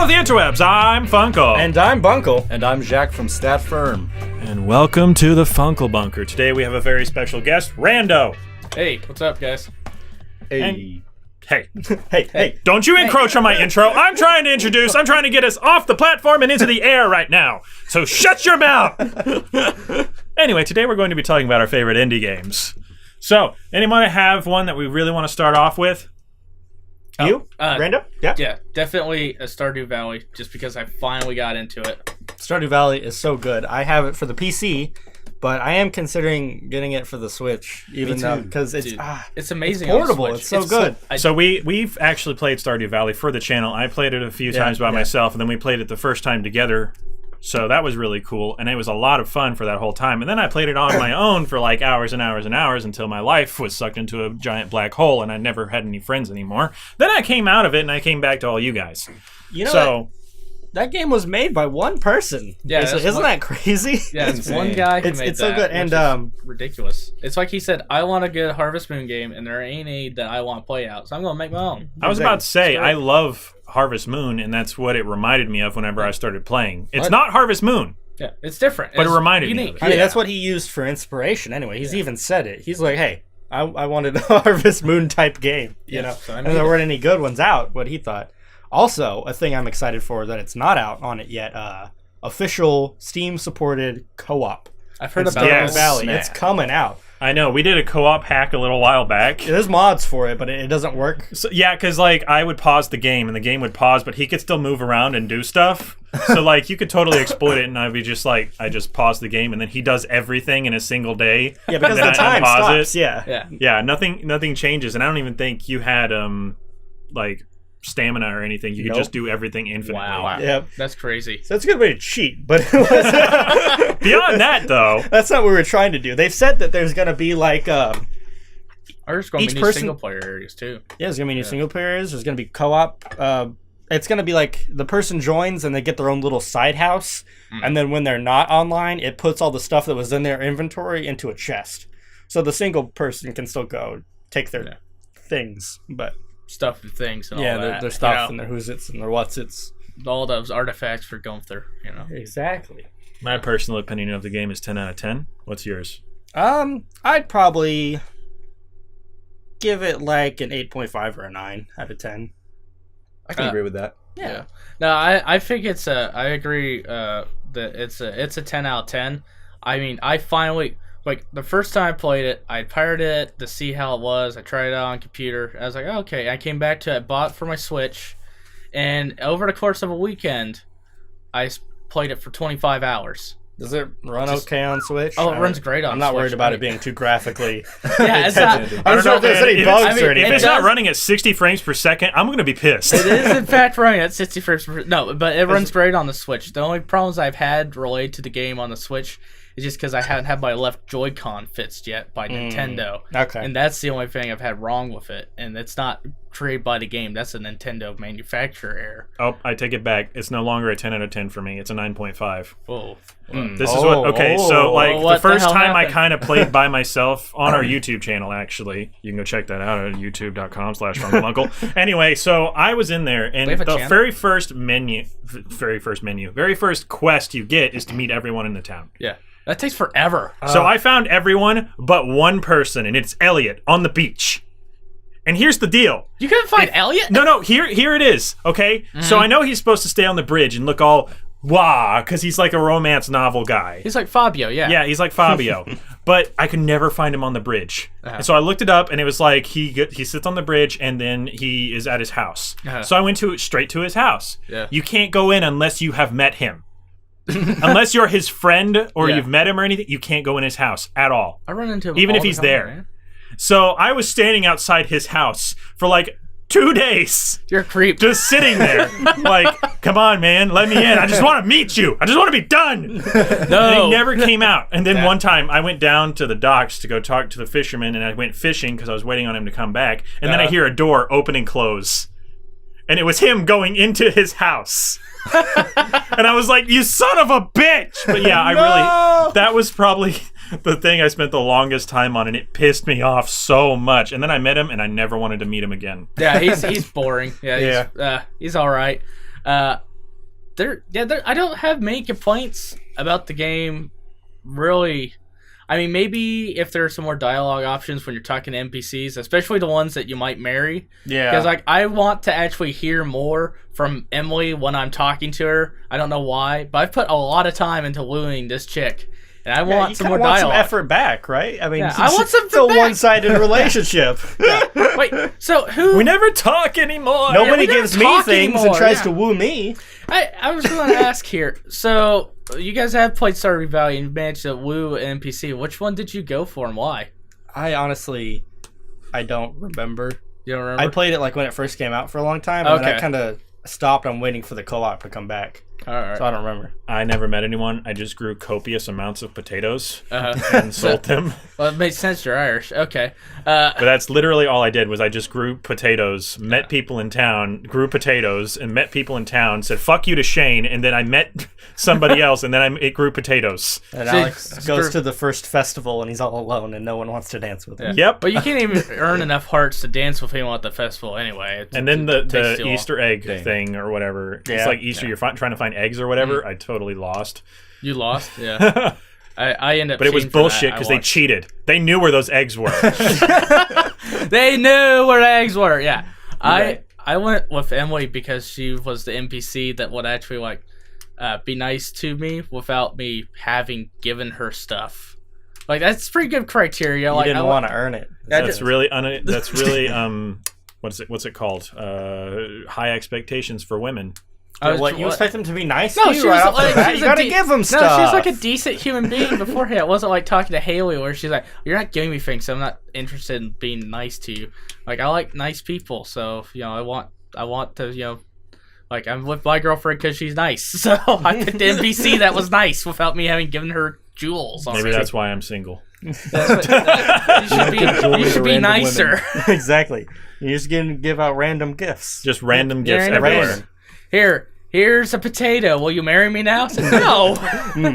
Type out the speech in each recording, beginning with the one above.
of the interwebs, I'm Funkle. And I'm Bunkle. And I'm Jack from Stat Firm. And welcome to the FunkleBunker. Today we have a very special guest, Rando. Hey, what's up, guys? Hey. Hey. Hey. Don't you encroach on my intro. I'm trying to get us off the platform and into the air right now. So shut your mouth. Anyway, today we're going to be talking about our favorite indie games. So, anyone have one that we really want to start off with? You? Rando? Yeah. Yeah, definitely a Stardew Valley, just because I finally got into it. Stardew Valley is so good. I have it for the PC, but I am considering getting it for the Switch, even though because it's amazing. It's portable. It's so good. So we've actually played Stardew Valley for the channel. I played it a few times by myself, and then we played it the first time together. So that was really cool, and it was a lot of fun for that whole time. And then I played it on my own for like hours and hours and hours until my life was sucked into a giant black hole, and I never had any friends anymore. Then I came out of it, and I came back to all you guys. You know, that game was made by one person. Yeah, isn't that crazy? Yeah, it's one guy who made that. It's so good, and ridiculous. It's like he said, I want a good Harvest Moon game, and there ain't any that I want to play out, so I'm gonna make my own. I was about to say, I love Harvest Moon, and that's what it reminded me of whenever I started playing. It's not Harvest Moon. Yeah, it's different. But it reminded me of it. I mean, that's what he used for inspiration anyway. He's even said it. He's like, hey, I wanted a Harvest Moon type game, you know? So and there weren't any good ones out, what he thought. Also, a thing I'm excited for that it's not out on it yet, official Steam-supported co-op. I've heard about Stardew Valley. It's coming out. I know. We did a co-op hack a little while back. There's mods for it, but it doesn't work. So, yeah, because like I would pause the game, and the game would pause, but he could still move around and do stuff. So like you could totally exploit it, and I'd be just like, I just pause the game, and then he does everything in a single day. Yeah, because the time stops. Yeah. Nothing changes, and I don't even think you had like stamina or anything. You could just do everything infinitely. Wow. Yep. That's crazy. So it's a good way to cheat, but beyond that, though, that's not what we were trying to do. They've said that there's going to be like there's going to be new single player areas too. Yeah, there's going to be new single player areas. There's going to be co-op. It's going to be like the person joins and they get their own little side house, and then when they're not online, it puts all the stuff that was in their inventory into a chest. So the single person can still go take their things, but stuff and things and all that. Their stuff and their who's-its and their what's-its. All those artifacts for Gunther, you know. Exactly. My personal opinion of the game is 10 out of 10. What's yours? I'd probably give it like an 8.5 or a 9 out of 10. I can agree with that. Yeah. No, I think it's I agree that it's a 10 out of 10. I mean, I finally, like, the first time I played it, I pirated it to see how it was. I tried it out on computer. I was like, okay. I came back to it, bought it for my Switch, and over the course of a weekend, I played it for 25 hours. Does it run okay on Switch? Oh, it runs great on Switch. I'm not worried about it being too graphically. Yeah, it's not. I don't know if there's any bugs or anything. If it's not running at 60 frames per second, I'm going to be pissed. It is, in fact, running at 60 frames per second. No, but it runs great on the Switch. The only problems I've had related to the game on the Switch is just because I haven't had my left Joy-Con fixed yet by Nintendo. Okay. And that's the only thing I've had wrong with it. And it's not created by the game. That's a Nintendo manufacturer error. Oh, I take it back. It's no longer a 10 out of 10 for me. It's a 9.5. Whoa. This is what... Okay, so like the first time I happened? kind of played by myself on our YouTube channel, actually. You can go check that out at youtube.com/FunkleBunkle. Anyway, so I was in there, and the very first quest you get is to meet everyone in the town. Yeah. That takes forever. So I found everyone but one person, and it's Elliot on the beach. And here's the deal. You couldn't find Elliot? No, here it is, okay? Mm-hmm. So I know he's supposed to stay on the bridge and look all because he's like a romance novel guy. He's like Fabio, yeah. Yeah, he's like Fabio. But I could never find him on the bridge. And so I looked it up, and it was like he sits on the bridge, and then he is at his house. So I went straight to his house. Yeah. You can't go in unless you have met him. Unless you're his friend or you've met him or anything, you can't go in his house at all. I run into him even all if he's the time, there. Man. So I was standing outside his house for like 2 days. You're a creep. Just sitting there. Like, come on, man, let me in. I just want to meet you. I just want to be done. No. And he never came out. And then one time I went down to the docks to go talk to the fisherman, and I went fishing because I was waiting on him to come back. And then I hear a door open and close. And it was him going into his house. And I was like, you son of a bitch. But yeah, that was probably the thing I spent the longest time on, and it pissed me off so much. And then I met him, and I never wanted to meet him again. Yeah, he's boring. Yeah, he's all right. I don't have many complaints about the game, really. I mean, maybe if there are some more dialogue options when you're talking to NPCs, especially the ones that you might marry. Yeah. Because, like, I want to actually hear more from Emily when I'm talking to her. I don't know why, but I've put a lot of time into wooing this chick. And I want some more dialogue. Some effort back, right? I mean, I want some it's a one-sided relationship. Wait, so who... We never talk anymore. Nobody gives me things anymore, and tries to woo me. I was going to ask here. So, you guys have played Stardew Valley and managed to woo an NPC. Which one did you go for and why? I honestly, I don't remember. You don't remember? I played it like when it first came out for a long time, and then I kind of stopped. I'm waiting for the co-op to come back. All right. So I don't remember. I never met anyone. I just grew copious amounts of potatoes and sold them. Well, it makes sense. You're Irish. Okay. But that's literally all I did was I just grew potatoes, met people in town, grew potatoes, and met people in town, said, fuck you to Shane, and then I met somebody else, and then it grew potatoes. And Alex goes to the first festival, and he's all alone, and no one wants to dance with him. Yeah. Yep. But you can't even earn enough hearts to dance with him at the festival anyway. And then the Easter egg thing or whatever. Yeah. It's like Easter, you're trying to find eggs or whatever. I totally lost. You lost? Yeah. I ended up But it was bullshit because they cheated. They knew where those eggs were. They knew where the eggs were, yeah. Right. I went with Emily because she was the NPC that would actually be nice to me without me having given her stuff. Like, that's pretty good criteria. You didn't want to earn it. That's really what's it called? High expectations for women. You expect them to be nice to you right off the bat? You gotta give them stuff. No, she's like a decent human being beforehand. It wasn't like talking to Haley where she's like, you're not giving me things, so I'm not interested in being nice to you. Like, I like nice people, so, I want to, like, I'm with my girlfriend because she's nice. So I picked the NPC that was nice without me having given her jewels already. Maybe that's why I'm single. You should be nicer. Exactly. You're just going to give out random gifts. Just random gifts everywhere. Here's a potato. Will you marry me now? I said, no.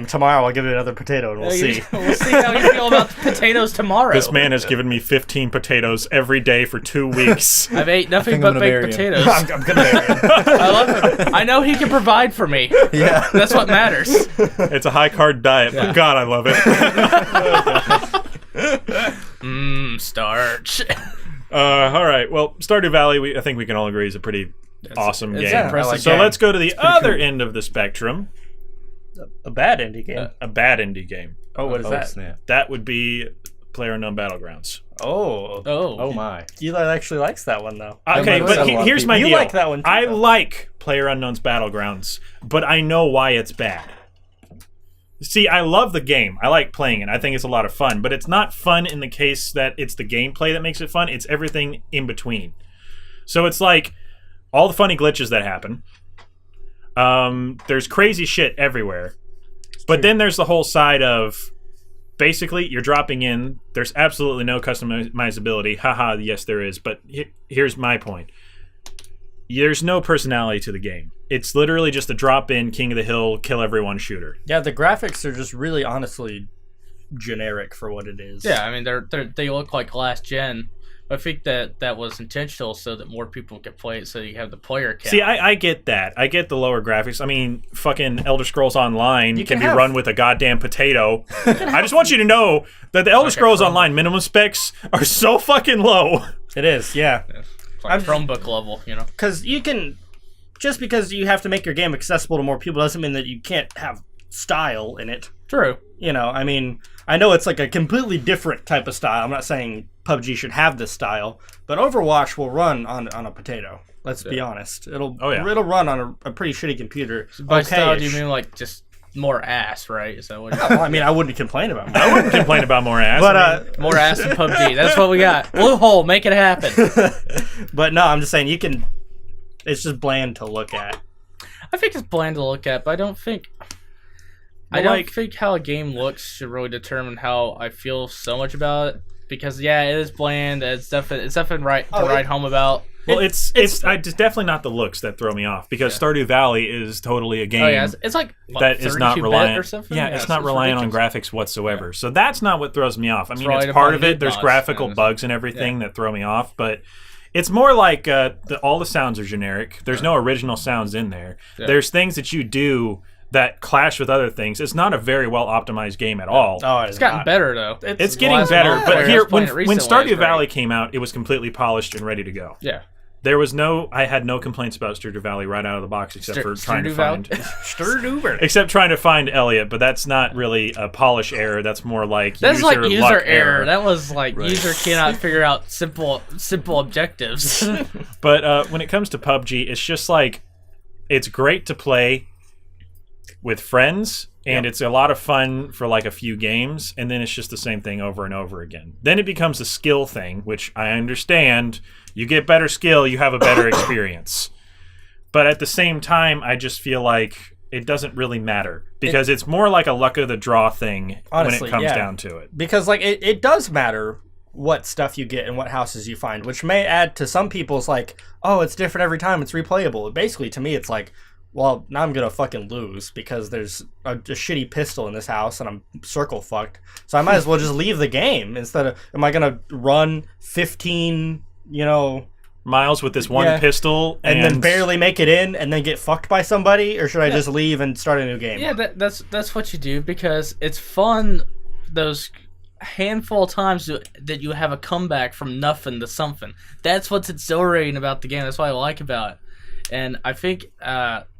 Tomorrow I'll give you another potato and we'll see. We'll see how you feel about the potatoes tomorrow. This man has given me 15 potatoes every day for 2 weeks. I've ate nothing but baked potatoes. I'm going to marry him. I love him. I know he can provide for me. Yeah. That's what matters. It's a high-carb diet, but God, I love it. Starch. All right. Well, Stardew Valley, I think we can all agree, is a pretty awesome game. Impressive so game. let's go to the other end of the spectrum. A bad indie game. A bad indie game. Oh, what is that? Snap. That would be PlayerUnknown Battlegrounds. Oh My. Eli actually likes that one, though. Okay, but here's my deal. You like that one, too, I though. like PlayerUnknown's Battlegrounds, but I know why it's bad. See, I love the game. I like playing it. I think it's a lot of fun, but it's not fun in the case that it's the gameplay that makes it fun. It's everything in between. So it's like all the funny glitches that happen. There's crazy shit everywhere. But then there's the whole side of basically you're dropping in. There's absolutely no customizability. Haha, yes there is. But here's my point. There's no personality to the game. It's literally just a drop-in, king of the hill, kill everyone shooter. Yeah, the graphics are just really honestly generic for what it is. Yeah, I mean they look like last gen. I think that was intentional so that more people could play it, so you have the player count. See, I get that. I get the lower graphics. I mean, fucking Elder Scrolls Online can be run with a goddamn potato. I just want you to know that the Elder Scrolls Online minimum specs are so fucking low. It is, yeah. It's like Chromebook level, Because you can... Just because you have to make your game accessible to more people doesn't mean that you can't have style in it. True. I mean, I know it's like a completely different type of style. I'm not saying PUBG should have this style, but Overwatch will run on a potato. Let's be honest. It'll run on a pretty shitty computer. By style, do you mean like just more ass, right? Is that what? Well, I mean, I wouldn't complain about more. I wouldn't complain about more ass. But more ass than PUBG. That's what we got. Blue hole, make it happen. But no, I'm just saying you can. It's just bland to look at. I think it's bland to look at, but I don't think how a game looks should really determine how I feel so much about it. Because it is bland. It's definitely right to write home about. Well, it's definitely not the looks that throw me off because Stardew Valley is totally a game. Oh yeah, it's like that is not reliant or something. Yeah, it's not reliant on graphics whatsoever. So that's not what throws me off. I mean, right it's part of it. There's notch, graphical bugs and everything that throw me off, but It's more like all the sounds are generic. There's no original sounds in there. Yeah. There's things that you do that clash with other things. It's not a very well optimized game at all. Oh, It's gotten better though. It's getting better. But here, when Stardew Valley came out, it was completely polished and ready to go. Yeah. I had no complaints about Stardew Valley right out of the box, except for trying to find Elliot. But that's not really a polish error. That's more like that's user like user luck error. That was like user cannot figure out simple objectives. But when it comes to PUBG, it's just like it's great to play with friends, and it's a lot of fun for like a few games, and then it's just the same thing over and over again. Then it becomes a skill thing, which I understand. You get better skill, you have a better experience. But at the same time, I just feel like it doesn't really matter because it's more like a luck of the draw thing honestly, when it comes down to it. Because like it does matter what stuff you get and what houses you find, which may add to some people's like, oh, it's different every time, it's replayable. Basically, to me, it's like, well, now I'm gonna fucking lose because there's a shitty pistol in this house and I'm circle fucked. So I might as well just leave the game instead of, am I gonna run 15, miles with this one pistol and then barely make it in and then get fucked by somebody, or should I just leave and start a new game? Yeah, that's what you do because it's fun. Those handful of times that you have a comeback from nothing to something. That's what's exhilarating about the game. That's what I like about it. And I think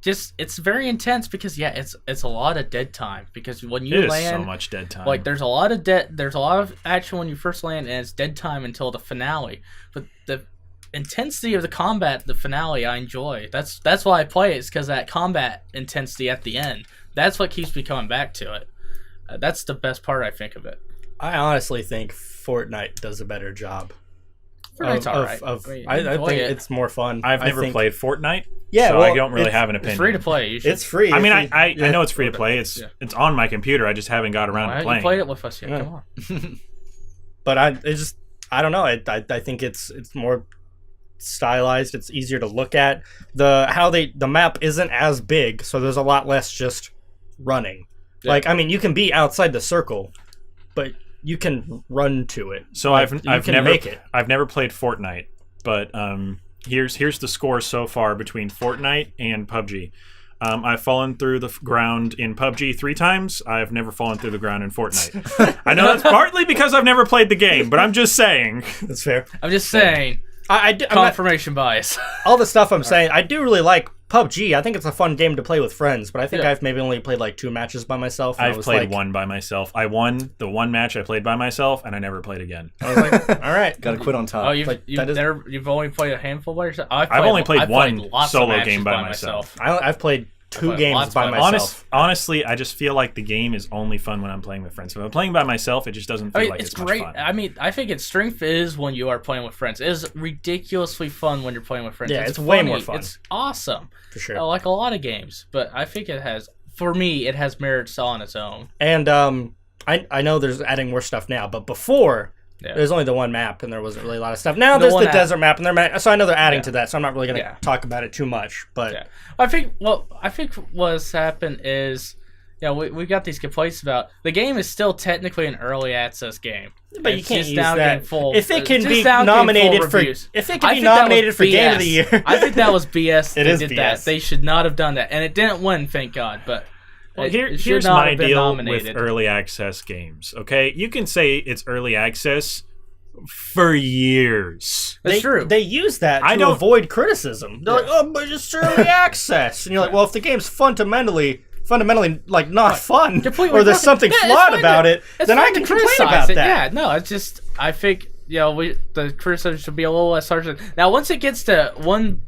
it's very intense because it's a lot of dead time because when you land, so much dead time. Like there's a lot of action when you first land and it's dead time until the finale. But the intensity of the combat, the finale, I enjoy. That's why I play it. It's because that combat intensity at the end. That's what keeps me coming back to it. That's the best part I think of it. I honestly think Fortnite does a better job. Fortnite's alright. I think it's more fun. I've never played Fortnite, yeah, so I don't really have an opinion. It's free to play. It's free. I mean, I know it's free to play. It's on my computer. I just haven't got around to playing. You played it with us yet? Yeah. Come on. But I don't know. I think it's more stylized. It's easier to look at. The map isn't as big, so there's a lot less just running. Yeah. Like, I mean, you can be outside the circle, but you can run to it. So like, I've never played Fortnite, but here's the score so far between Fortnite and PUBG. I've fallen through the ground in PUBG 3 times. I've never fallen through the ground in Fortnite. I know that's partly because I've never played the game, but I'm just saying. That's fair. I'm just saying. Confirmation bias. All the stuff I'm saying, I do really like PUBG. I think it's a fun game to play with friends, but I think I've maybe only played like 2 matches by myself. I've played one by myself. I won the one match I played by myself, and I never played again. I was like, all right. Gotta quit on top. Oh, you've only played a handful by yourself? I've only played one solo game by myself. I've played 2 games by myself. Honestly, I just feel like the game is only fun when I'm playing with friends. If I'm playing by myself, it just doesn't feel like it's great. Much fun. I mean, I think its strength is when you are playing with friends. It is ridiculously fun when you're playing with friends. Yeah, it's way more fun. It's awesome. For sure. Like a lot of games, but I think it has merits on its own. And I know there's adding more stuff now, but before there's only the one map and there wasn't really a lot of stuff. Now there's the desert map and so I know they're adding to that, so I'm not really going to talk about it too much. But I think what's happened is we've got these complaints about the game is still technically an early access game. But you can't use that. If it can be nominated for Game of the Year. I think that was BS. It is BS. That. They should not have done that. And it didn't win, thank God. But here's my deal with early access games, okay? You can say it's early access for years. That's true. They use that to avoid criticism. They're like, oh, but it's early access. And you're like, well, if the game's fundamentally like not fun, or there's something flawed about it, then I can complain about that. Yeah, no, it's just I think the criticism should be a little less harsh. Now, once it gets to full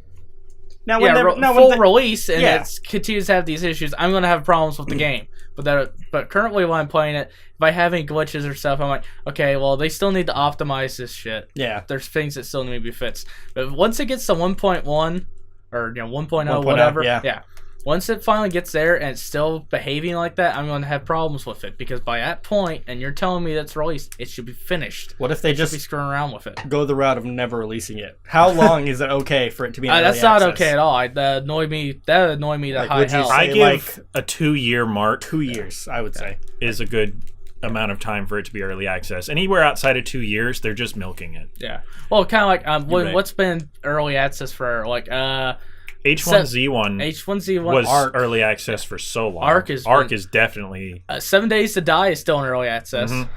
release and it continues to have these issues, I'm going to have problems with the game. But currently when I'm playing it, if I have any glitches or stuff, I'm like, okay, well, they still need to optimize this shit. Yeah. There's things that still need to be fixed. But once it gets to 1.1 or 1.0, whatever, once it finally gets there and it's still behaving like that, I'm going to have problems with it because by that point, and you're telling me that's released, it should be finished. What if they just be screwing around with it? Go the route of never releasing it? How long is it okay for it to be? That's not okay at all. That annoyed me to high hell. I give a 2-year mark. 2 years, I would say, is a good amount of time for it to be early access. Anywhere outside of 2 years, they're just milking it. Yeah. Well, kind of like right. what's been early access for like H1Z1 H1Z1 was Arc. early access for so long. Arc is definitely 7 Days to Die is still in early access. Mhm.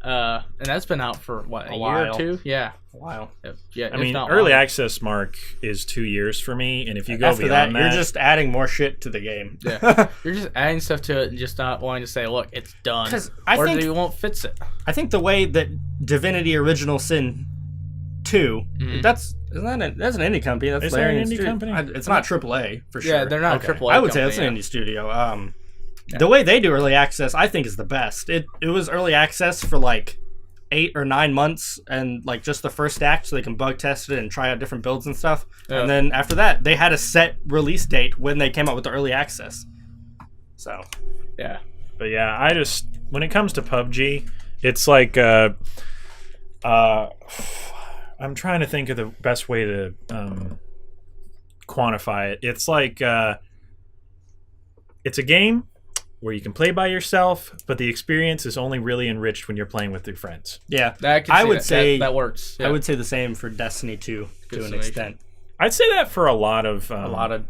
And that's been out for what, a year while. or two? Yeah. A while. Yeah. I if mean, not early longer. access mark is 2 years for me, and if you go After that, beyond that, you're just adding more shit to the game. Yeah. You're just adding stuff to it and just not wanting to say, look, it's done. 'Cause I or think- you won't fix it. I think the way that Divinity Original Sin 2, that's an indie company. That's Is that an Larian indie Studio. company? It's not AAA for sure. Yeah, they're not Okay. AAA. I would say that's company, an indie studio. The way they do early access, I think, is the best. It was early access for like 8 or 9 months, and like just the first act, so they can bug test it and try out different builds and stuff. Yeah. And then after that, they had a set release date when they came out with the early access. So Yeah. But yeah, I just when it comes to PUBG, it's like I'm trying to think of the best way to quantify it. It's like it's a game where you can play by yourself, but the experience is only really enriched when you're playing with your friends. yeah, I would say that works. Yeah. I would say the same for Destiny 2 to an summation. extent. I'd say that for a lot of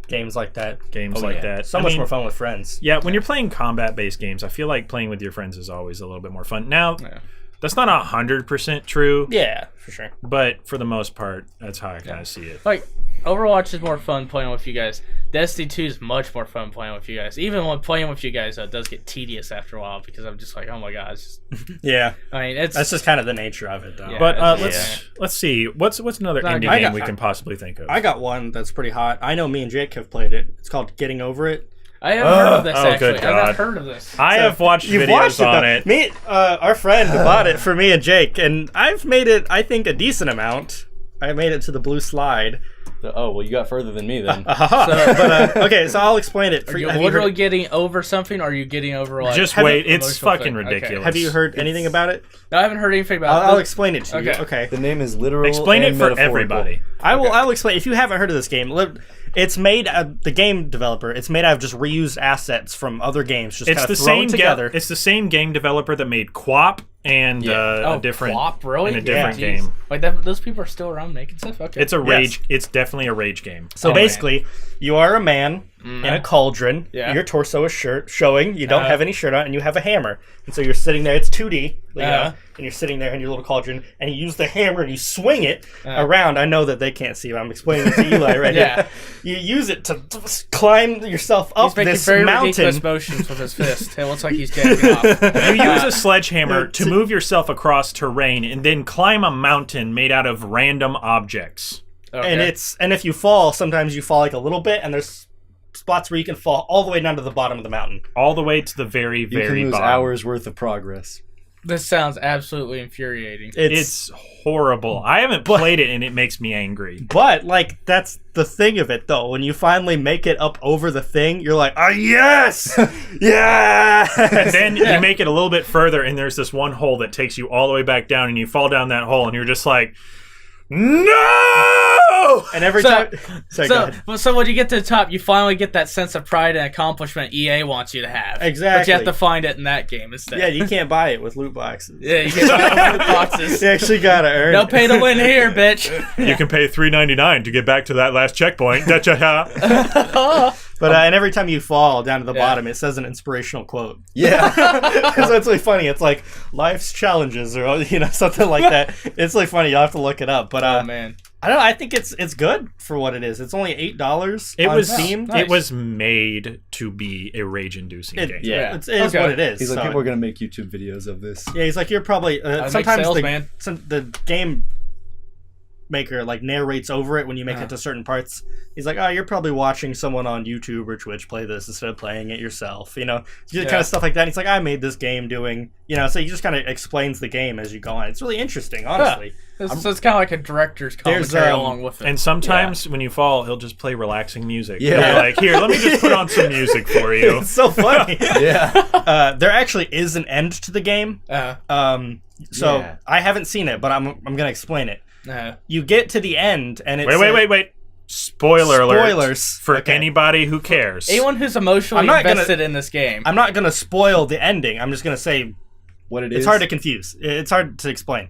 Games like that. games Oh, like yeah. that. So I much mean, more fun with friends. Yeah, when you're playing combat-based games, I feel like playing with your friends is always a little bit more fun. Now, Yeah. that's not 100% true, Yeah, for sure. but for the most part, that's how I kind of see it. Like, Overwatch is more fun playing with you guys. Destiny 2 is much more fun playing with you guys. Even when playing with you guys, it does get tedious after a while because I'm just like, oh my god. It's just, Yeah, I mean, it's that's just kind of the nature of it, though. Yeah. But Yeah. let's see what's another Not indie good. game we can possibly think of. I got one that's pretty hot. I know me and Jake have played it. It's called Getting Over It. I haven't heard of this Oh, actually. good I've not God. heard of this. I have watched You've videos watched on though. it. Me, our friend bought it for me and Jake, and I've made it, I think, a decent amount. I made it to the blue slide. Oh, well, you got further than me then. Okay, so I'll explain it. Are you Have literally heard, getting over something, or are you getting over like? Just have wait, you- it's emotional fucking thing? Okay. ridiculous. have you heard anything about it? No, I haven't heard anything about it. I'll explain it to you. Okay. Okay. The name is literal. Explain it and for metaphorical. everybody. I'll explain. If you haven't heard of this game, it's made the game developer. It's made out of just reused assets from other games, just It's kind the of thrown same together. It's the same game developer that made QWOP and a different Plop, really? in a different Jeez. game. Like those people are still around making stuff. Okay, It's a rage. It's definitely a rage game. So Oh, basically, you are a man in a cauldron. Yeah. Your torso is showing. You don't have any shirt on, and you have a hammer. And so you're sitting there. It's 2D, you know, and you're sitting there in your little cauldron, and you use the hammer and you swing it around. I know that they can't see, but I'm explaining it to Eli right Yeah. here. You use it to climb yourself up He's making this very mountain. ridiculous motions with his fist. It looks like he's jacking off. You use a sledgehammer to move yourself across terrain and then climb a mountain made out of random objects. Okay. And if you fall, sometimes you fall like a little bit, and there's spots where you can fall all the way down to the bottom of the mountain. All the way to the very, You very can lose bottom. hours worth of progress. This sounds absolutely infuriating. It's horrible. I haven't played it and it makes me angry. But, like, that's the thing of it, though. When you finally make it up over the thing, you're like, oh, yes! Yes! And then you make it a little bit further and there's this one hole that takes you all the way back down and you fall down that hole and you're just like, no! And every So- time... Sorry, go ahead. So when you get to the top, you finally get that sense of pride and accomplishment EA wants you to have. Exactly. But you have to find it in that game instead. Yeah, you can't buy it with loot boxes. Yeah, you get loot boxes. You actually gotta earn No it. pay to win here, bitch. You can pay $3.99 to get back to that last checkpoint. But and every time you fall down to the Yeah. bottom, it says an inspirational quote. Yeah. So it's really funny. It's like life's challenges, or something like that. It's really funny. You'll have to look it up. But Oh man. I don't know. I think it's good for what it is. It's only $8 It on was Steam. Nice. It was made to be a rage-inducing game. Yeah. It is Okay. what it is. He's like, so- people are going to make YouTube videos of this. yeah, he's like, you're probably Make sometimes sales, man. the game maker like narrates over it when you make it to certain parts. He's like, oh, you're probably watching someone on YouTube or Twitch play this instead of playing it yourself. Kind of stuff like that. And he's like, I made this game doing, so he just kind of explains the game as you go on. It's really interesting, honestly. So it's kind of like a director's commentary along with it. And sometimes when you fall, he'll just play relaxing music. Yeah. He'll be like, here, let me just put on some music for you. It's so funny. Yeah. There actually is an end to the game. So Yeah. I haven't seen it, but I'm gonna explain it. Uh, You get to the end, and it's Wait. Spoilers Spoilers. for Okay. anybody who cares. anyone who's emotionally I'm not gonna- invested in this game. I'm not gonna spoil the ending. I'm just gonna say what it is? It's hard to confuse. It's hard to explain.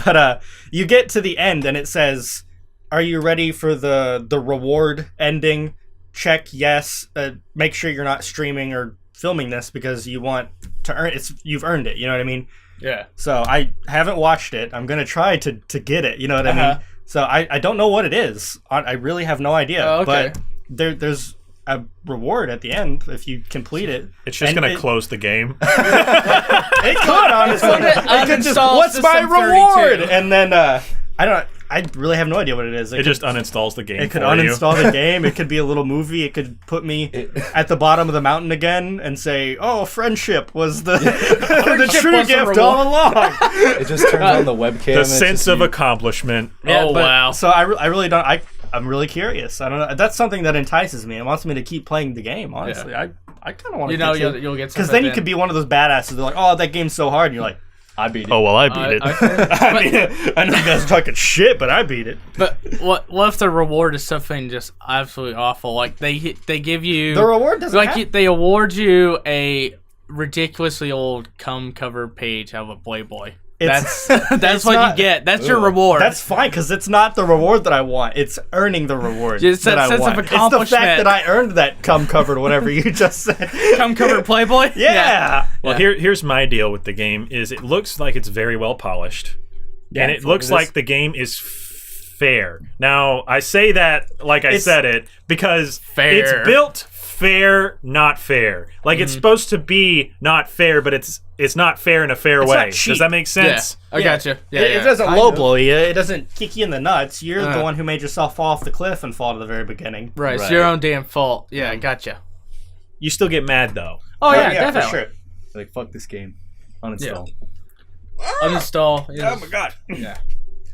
But you get to the end and it says, "Are you ready for the reward ending? Check yes. Make sure you're not streaming or filming this because you want to earn it. You've earned it." You know what I mean? Yeah. So I haven't watched it. I'm gonna try to get it. You know what I mean? So I don't know what it is. I really have no idea. Oh, okay. But there's a reward at the end if you complete it. It's just going to close the game. It could, honestly. It could just, Uninstall what's my System reward? 32. And then I really have no idea what it is. It just uninstalls the game. It could for you. uninstall the game. It could be a little movie. It could put me at the bottom of the mountain again and say, "Oh, friendship was the the true was the gift reward." all along." It just turns on the webcam. The and it's sense just of you. accomplishment. Yeah, But- wow. So I really don't. I'm really curious. I don't know. That's something that entices me. It wants me to keep playing the game. Honestly, I kind of want to. You know, you'll get because some then you could be one of those badasses. They're like, "Oh, that game's so hard," and you're like, "I beat it." Oh, well, I beat it. I mean, I know you guys are talking shit, but I beat it. But what if the reward is something just absolutely awful? Like they give you The reward doesn't like have- they award you a ridiculously old cum cover page of a Playboy. It's- That's it's what not- you get. That's your reward. That's fine because it's not the reward that I want. It's earning the reward It's that that I sense of want. It's the accomplishment. fact that I earned that cum covered whatever you just said. cum cover Playboy. Yeah. Well, here's my deal with the game is it looks like it's very well polished. Yeah, and it looks like the game is fair. Now, I say that like I said it because Fair. it's built fair, not fair. Like it's supposed to be not fair, but it's not fair in a fair way. not cheap. Does that make Yeah, sense? I gotcha. Yeah, It yeah. doesn't Kind low of. blow you. It doesn't kick you in the nuts. You're the Uh. one who made yourself fall off the cliff and fall to the very beginning. Right, it's Right. your own damn fault. Yeah, gotcha. You still get mad though. Oh yeah, for definitely. sure. Like, fuck this game. Uninstall. Uninstall. Oh my god. Yeah.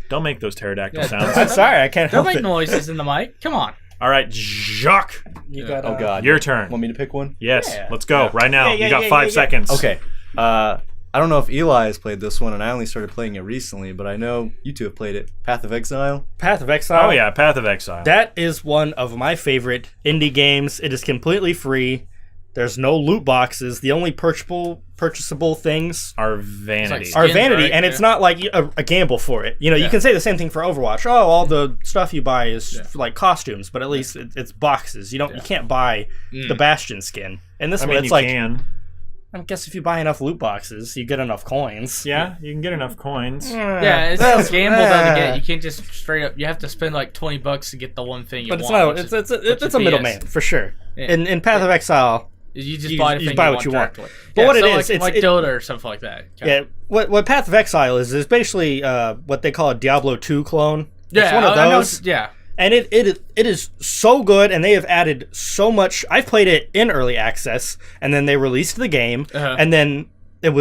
Don't make those pterodactyl Yeah. sounds. I'm sorry, I can't Don't help make it. noises in the mic. Come on. All right, Jacques, You got, Oh god. your turn. Want me to pick one? Yes, Yeah. let's go right now. Yeah, you got yeah, 5 yeah. seconds. Okay. I don't know if Eli has played this one, and I only started playing it recently, but I know you two have played it. Path of Exile. Path of Exile. Oh yeah, Path of Exile. That is one of my favorite indie games. It is completely free. There's no loot boxes. The only purchasable things Our vanity. Are- are Skins, vanity, right? and it's Yeah. not like a gamble for it. You know, you Yeah. can say the same thing for Overwatch. Oh, all the stuff you buy is like costumes, but at least it's boxes. You can't buy the Bastion skin. And this I one, mean, it's you like, can. I guess if you buy enough loot boxes, you get enough coins. Yeah, you can get enough coins. Yeah, it's That's- a gamble though to get. You can't just straight up. You have to spend like $20 to get the one thing you But it's want. not. which It's is- it's which a is middleman BS. for sure. Yeah. In Path of Exile, You just you- buy the you thing buy you what you want. directly. But Yeah, what it so is, like Dota or something like that. yeah. What Path of Exile is basically what they call a Diablo 2 clone. Yeah, It's one of I know, those. yeah. And it is so good, and they have added so much. I've played it in early access, and then they released the game, and then there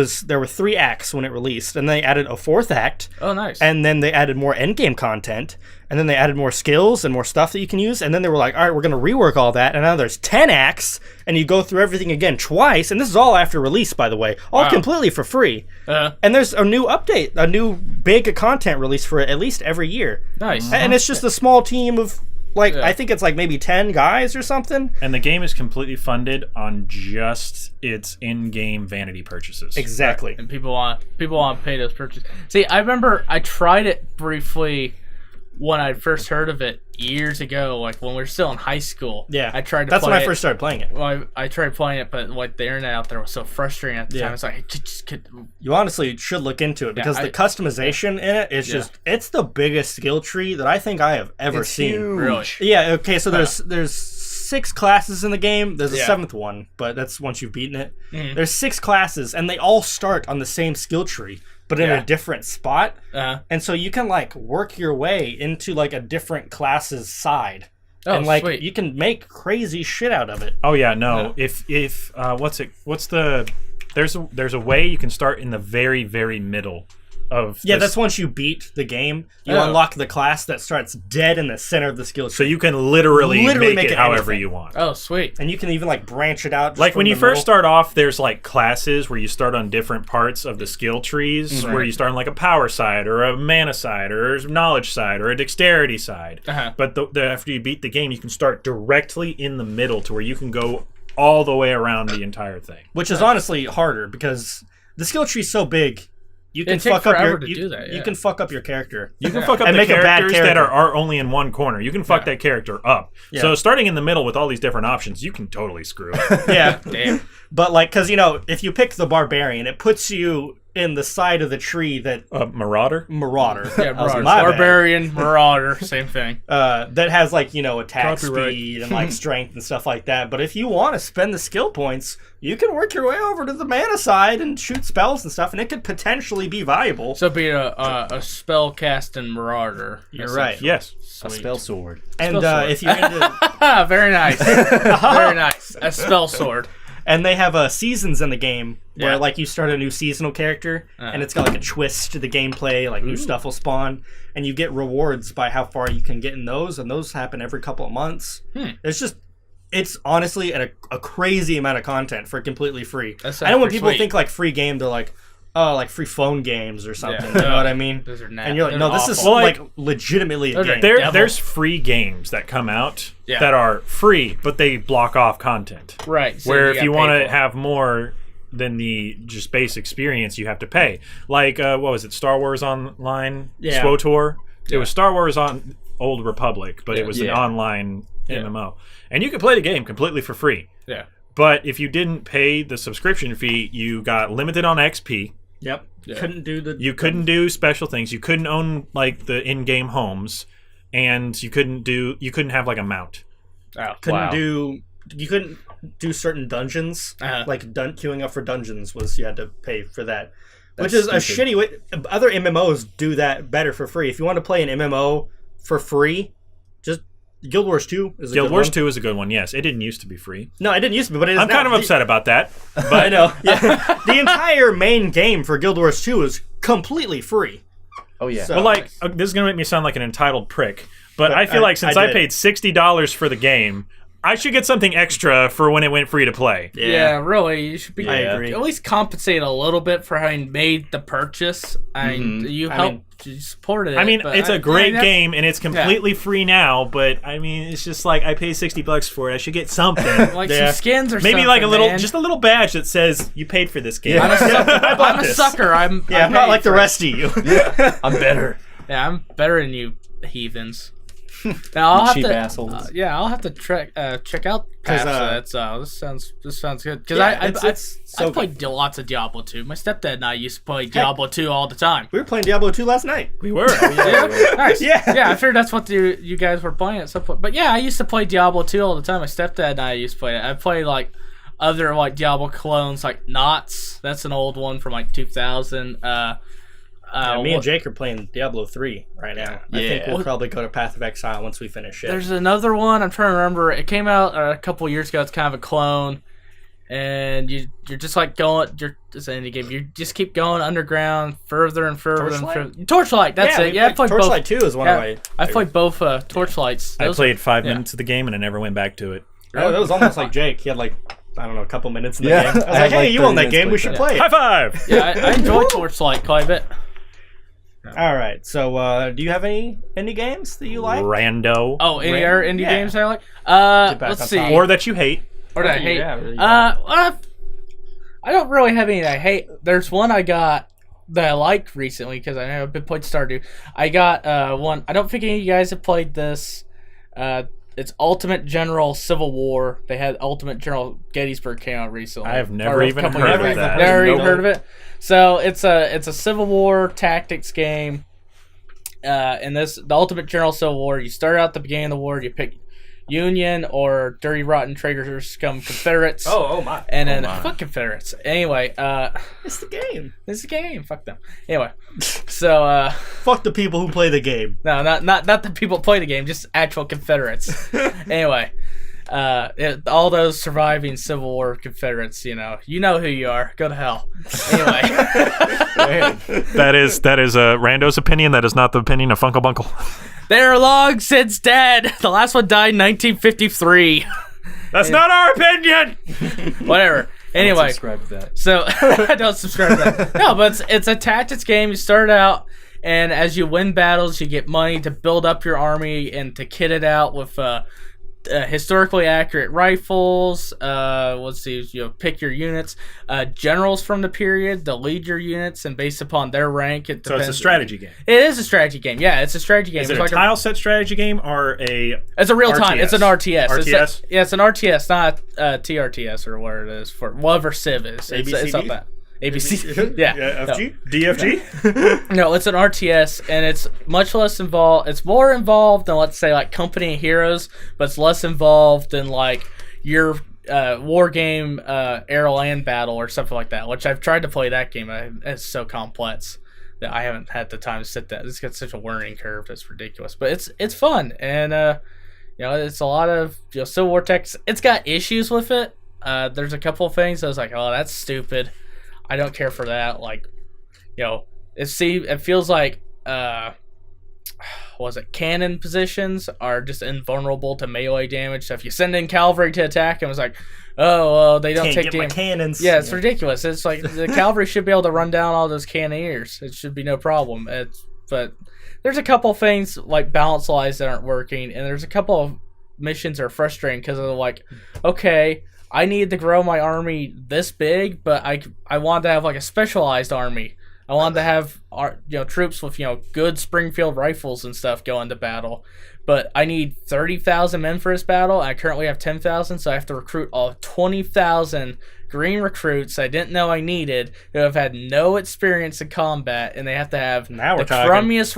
were 3 acts when it released, and they added a 4th act, Oh, nice. and then they added more endgame content, and then they added more skills and more stuff that you can use, and then they were like, all right, we're going to rework all that, and now there's 10 acts, and you go through everything again twice, and this is all after release, by the way, all Wow. completely for free. Uh, And there's a new update, a new big content release for it at least every year. nice. And it's just a small team of, like, Yeah. I think it's like maybe 10 guys or something. And the game is completely funded on just its in-game vanity purchases. Exactly. And people want to pay those purchases. See, I remember I tried it briefly when I first heard of it years ago, like when we were still in high school. Yeah. I tried to That's play when I it. first started playing it. Well, I tried playing it, but like the internet out there was so frustrating at the time. It's like, I just could. You honestly should look into it because the customization in it is just, it's the biggest skill tree that I think I have ever It's seen. huge. Really? Yeah, okay, so there's 6 classes in the game. There's a Yeah. 7th one, but that's once you've beaten it. Mhm. There's 6 classes, and they all start on the same skill tree, but in Yeah. a different spot. Uh, And so you can like work your way into like a different class's side. oh, and like sweet. you can make crazy shit out of it. Oh yeah, no. If there's a way you can start in the very, very middle of Yeah, this- that's once you beat the game. You Oh. unlock the class that starts dead in the center of the skill so tree. you can literally make make it it however anything. you want. Oh, sweet. and you can even like branch it out. just Like from when the you first middle. start off, there's like classes where you start on different parts of the skill trees, where you start on like a power side or a mana side or a knowledge side or a dexterity side. Uh-huh. But after you beat the game, you can start directly in the middle to where you can go all the way around the entire thing. Which is honestly harder because the skill tree's so big. You can It'd take fuck up forever your to do that, you yeah. can fuck up your character. You can fuck up And the make a bad characters that character. are only in one corner. You can fuck Yeah. that character up. Yeah. So starting in the middle with all these different options, you can totally screw it. Yeah, Damn. but like, because you know, if you pick the barbarian, it puts you in the side of the tree that Marauder? marauder. Yeah, That was Marauder. my bad. Barbarian, Marauder, same thing. That has like, you know, attack Copyright. speed and like strength and stuff like that. But if you want to spend the skill points, you can work your way over to the mana side and shoot spells and stuff, and it could potentially be valuable. So be a spell casting Marauder. You're right. Yes. A spell sword. And spell sword. if you're into, Very nice. Very nice. A spell sword. and they have seasons in the game where Yeah. like you start a new seasonal character, and it's got like a twist to the gameplay, like new stuff will spawn, and you get rewards by how far you can get in those, and those happen every couple of months. It's honestly a crazy amount of content for completely free. That sounds I know when pretty people sweet. think like free game, they're like, oh, like free phone games or something. Yeah. You know what I mean? Those are And you're like, they're no, this is awful. like legitimately a Those are game. Devil. There's free games that come out Yeah. that are free, but they block off content. Right. So Where if you want to to have more than the just base experience, you have to pay. Like, what was it, Star Wars Online? Yeah. SWOTOR? It Yeah. was Star Wars on Old Republic, but it was an Yeah. online Yeah. MMO. And you could play the game completely for free. Yeah. But if you didn't pay the subscription fee, you got limited on XP. Yep. Yeah. Couldn't do the. You couldn't do special things. You couldn't own like the in-game homes, and you couldn't have like a mount. Oh, couldn't Wow. do. You couldn't do certain dungeons. Uh-huh. Like queuing up for dungeons was you had to pay for that. That's Which is a stupid. shitty way. Other MMOs do that better for free. If you want to play an MMO for free, just Guild Wars 2 is a Guild good Wars one. 2 is a good one. Yes, it didn't used to be free. No, it didn't used to be, but it is I'm now. kind of upset about that. I But know. Yeah. The entire main game for Guild Wars 2 is completely free. Oh yeah. So- But like, this is gonna make me sound like an entitled prick. But I feel like since I I did. paid $60 for the game, I should get something extra for when it went free to play. Yeah, really. You should be. I agree. At least compensate a little bit for having made the purchase. I mean, you helped. You supported it. I mean, but it's a great that's- game and it's completely free now. But I mean, it's just like I paid $60 for it. I should get something. Like Yeah. some skins or Maybe something, like a little, man. just a little badge that says you paid for this game. I'm a sucker. I bought I'm a this. sucker. I'm Yeah, I'm not paid like the for it. rest of you. I'm better. Yeah, I'm better than you heathens. Now I'll have Cheap to. assholes. Yeah, I'll have to check out 'Cause, Paths. This sounds good because Yeah, I it's so played lots of Diablo 2. My stepdad and I used to play Diablo 2 all the time. We were playing Diablo 2 last night. We were. Yeah, nice. Yeah. Yeah, I figured that's what you guys were playing at some point. But yeah, I used to play Diablo 2 all the time. My stepdad and I used to play it. I played like other like Diablo clones like Knots. That's an old one from like 2000. Me and Jake are playing Diablo 3 right now. I think Yeah. we'll probably go to Path of Exile once we finish it. There's another one. I'm trying to remember. It came out a couple years ago. It's kind of a clone, and you're just like going. It's an indie game. You just keep going underground, further and further Torchlight? and further. Torchlight. That's it. Yeah, I played both. Torchlight 2 is one of my... I played both Torchlights. I Those- played 5 yeah. minutes of the game and I never went back to it. Oh, that was almost like Jake. He had like, I don't know, a couple minutes in the Yeah, game. I was I like, had, hey, like, you own 30 that minutes game. We played should that. play it. High five! Yeah, I enjoyed Torchlight quite a bit. All right. So, do you have any indie games that you like? Rando. Oh, any Random? other indie Yeah. games I like? back Let's on see. top. Or that you hate. Or that I hate. Yeah, really. I don't really have any that I hate. There's one I got that I like recently because I know I've been playing Stardew. I got one. I don't think any of you guys have played this. It's Ultimate General Civil War. They had Ultimate General Gettysburg came out recently. I have never Or a even couple heard years of ago. that. Never even Nope. heard of it. So it's a Civil War tactics game. In the Ultimate General Civil War, you start out at the beginning of the war. You pick Union or Dirty Rotten Traitors Scum Confederates. Oh my. And then my. fuck Confederates. Anyway, It's the game. this is a game. Fuck them. Anyway, so Fuck the people who play the game. no, not the people who play the game, just actual Confederates. Anyway, all those surviving Civil War Confederates, you know who you are. Go to hell. Anyway, That is Rando's opinion. That is not the opinion of FunkleBunkle. they're long since dead. The last one died in 1953. That's not our opinion. Whatever. Anyway, Subscribe to that. so I don't subscribe to that. No, but it's a tactics game. You start out, and as you win battles, you get money to build up your army and to kit it out with historically accurate rifles. Let's see, pick your units. Generals from the period to lead your units, and based upon their rank, it depends. So it's a strategy game. It is a strategy game. Yeah, it's a strategy game. Is it a tile set strategy game or a? It's a real time. It's an RTS. RTS? It's an RTS, not TRTS or whatever it is for whatever Civ is. It's up that. ABC. Yeah. FG? DFG? No, it's an RTS, and it's much less involved. It's more involved than, let's say, like Company of Heroes, but it's less involved than like your war game air-land battle or something like that. Which I've tried to play that game. It's so complex that I haven't had the time to sit that. It's got such a learning curve that's ridiculous, but it's fun, and it's a lot of Civil War tech. It's got issues with it. There's a couple of things I was like, oh, that's stupid. I don't care for that. Like, it feels like, cannon positions are just invulnerable to melee damage. So if you send in cavalry to attack, and it's like, oh, well, they don't take damage. Cannons. Yeah, it's ridiculous. It's like the cavalry should be able to run down all those cannoneers. It should be no problem. But there's a couple things like balance-wise that aren't working, and there's a couple of missions that are frustrating because they're like, okay, I needed to grow my army this big, but I wanted to have like a specialized army. I wanted to have troops with good Springfield rifles and stuff go into battle, but I need 30,000 men for this battle. And I currently have 10,000, so I have to recruit all 20,000 green recruits I didn't know I needed who have had no experience in combat, and they have to have the crummiest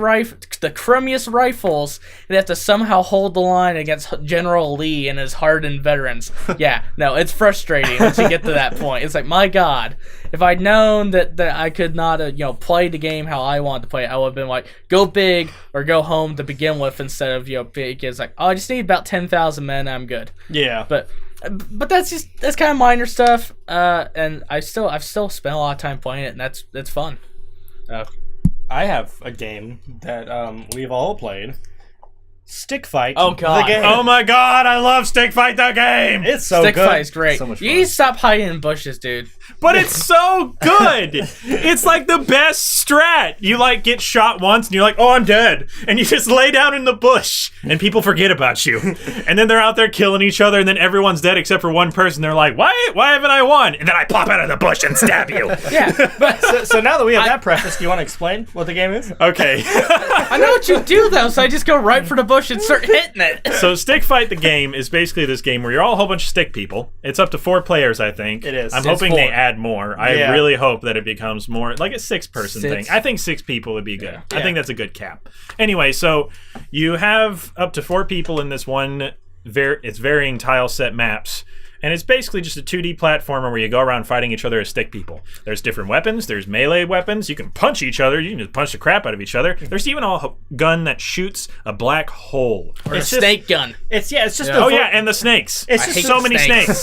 rifles, and they have to somehow hold the line against General Lee and his hardened veterans. Yeah, no, it's frustrating once you get to that point. It's like, my God, if I'd known that I could not play the game how I wanted to play it, I would have been like, go big or go home to begin with instead of big. It's like, oh, I just need about 10,000 men, I'm good. Yeah, but that's kind of minor stuff, and I've still spent a lot of time playing it, and that's fun. I have a game that we've all played. Stick Fight. Oh God! The game. Oh my God! I love Stick Fight the game. It's so Stick good. Fight's great. So much You fun. need to stop hiding in bushes, dude. But it's so good. It's like the best strat. You like get shot once and you're like, oh, I'm dead. And you just lay down in the bush and people forget about you. And then they're out there killing each other and then everyone's dead except for one person. They're like, why haven't I won? And then I pop out of the bush and stab you. Yeah, but So now that we have that preface, do you want to explain what the game is? Okay. I know what you do though, so I just go right for the bush and start hitting it. So Stick Fight the game is basically this game where you're all a whole bunch of stick people. It's up to 4 players, I think. It is. I'm It's hoping 4. they add more. I Yeah. really hope that it becomes more like a 6-person thing. 6. I think 6 people would be good. Yeah. I think that's a good cap. Anyway, so you have up to 4 people in this one. It's varying tile set maps. And it's basically just a 2D platformer where you go around fighting each other as stick people. There's different weapons. There's melee weapons. You can punch each other. You can just punch the crap out of each other. There's even a gun that shoots a black hole. Or It's a just- snake gun. It's just Yeah. Oh, yeah, and the snakes. It's I just hate so many snakes.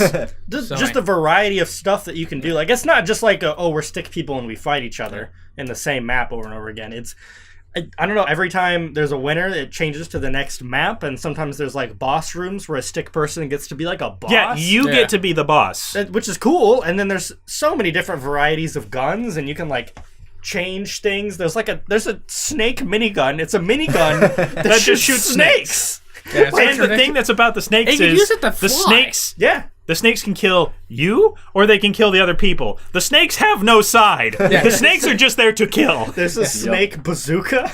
Just, So just many. a variety of stuff that you can do. Like, it's not just like we're stick people and we fight each other in the same map over and over again. It's I don't know, every time there's a winner, it changes to the next map, and sometimes there's like boss rooms where a stick person gets to be like a boss. Yeah, you Yeah. get to be the boss. Which is cool. And then there's so many different varieties of guns, and you can like change things. There's a snake minigun. It's a minigun that just shoots snakes. Yeah, it's And the thing that's about the snakes And you is can use it to the fly. snakes. Yeah. The snakes can kill you, or they can kill the other people. The snakes have no side. The snakes are just there to kill. There's a snake bazooka.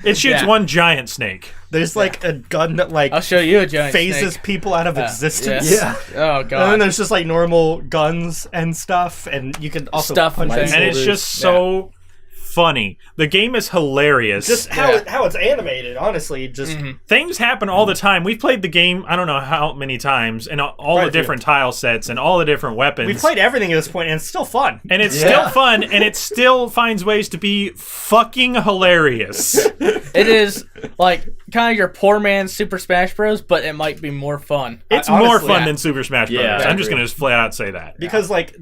It shoots Yeah. one giant snake. There's like a gun that like I'll show you a giant phases snake. people out of existence. Yeah. Oh And then God. there's just like normal guns and stuff, and you can also Stuff and punch things. And it's people. just so funny. The game is hilarious. just how it's animated. Honestly, just Things happen all the time. We've played the game, I don't know how many times, and all Quite the a few. different tile sets and all the different weapons. we've played everything at this point, and it's still fun. and it's Yeah. still fun, and it still finds ways to be fucking hilarious. It is like kind of your poor man's Super Smash Bros, but it might be more fun. It's Honestly, more fun yeah. than Super Smash Bros. Yeah, I I'm just agree. going to just flat out say that. Because like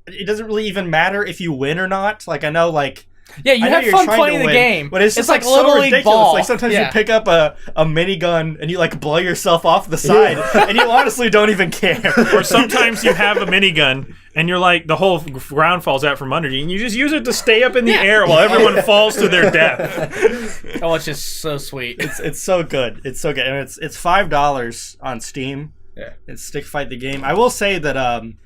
it doesn't really even matter if you win or not. Like I know like Yeah, you I know have you're fun trying playing to the win, game. but it's just like so Little League ridiculous. ball. Like sometimes Yeah. you pick up a minigun and you like blow yourself off the side, and you honestly don't even care. Or sometimes you have a minigun and you're like, the whole ground falls out from under you, and you just use it to stay up in the air while everyone falls to their death. Oh, it's just so sweet. It's so good. It's so good, and it's $5 on Steam. Yeah. It's Stick Fight the Game. I will say that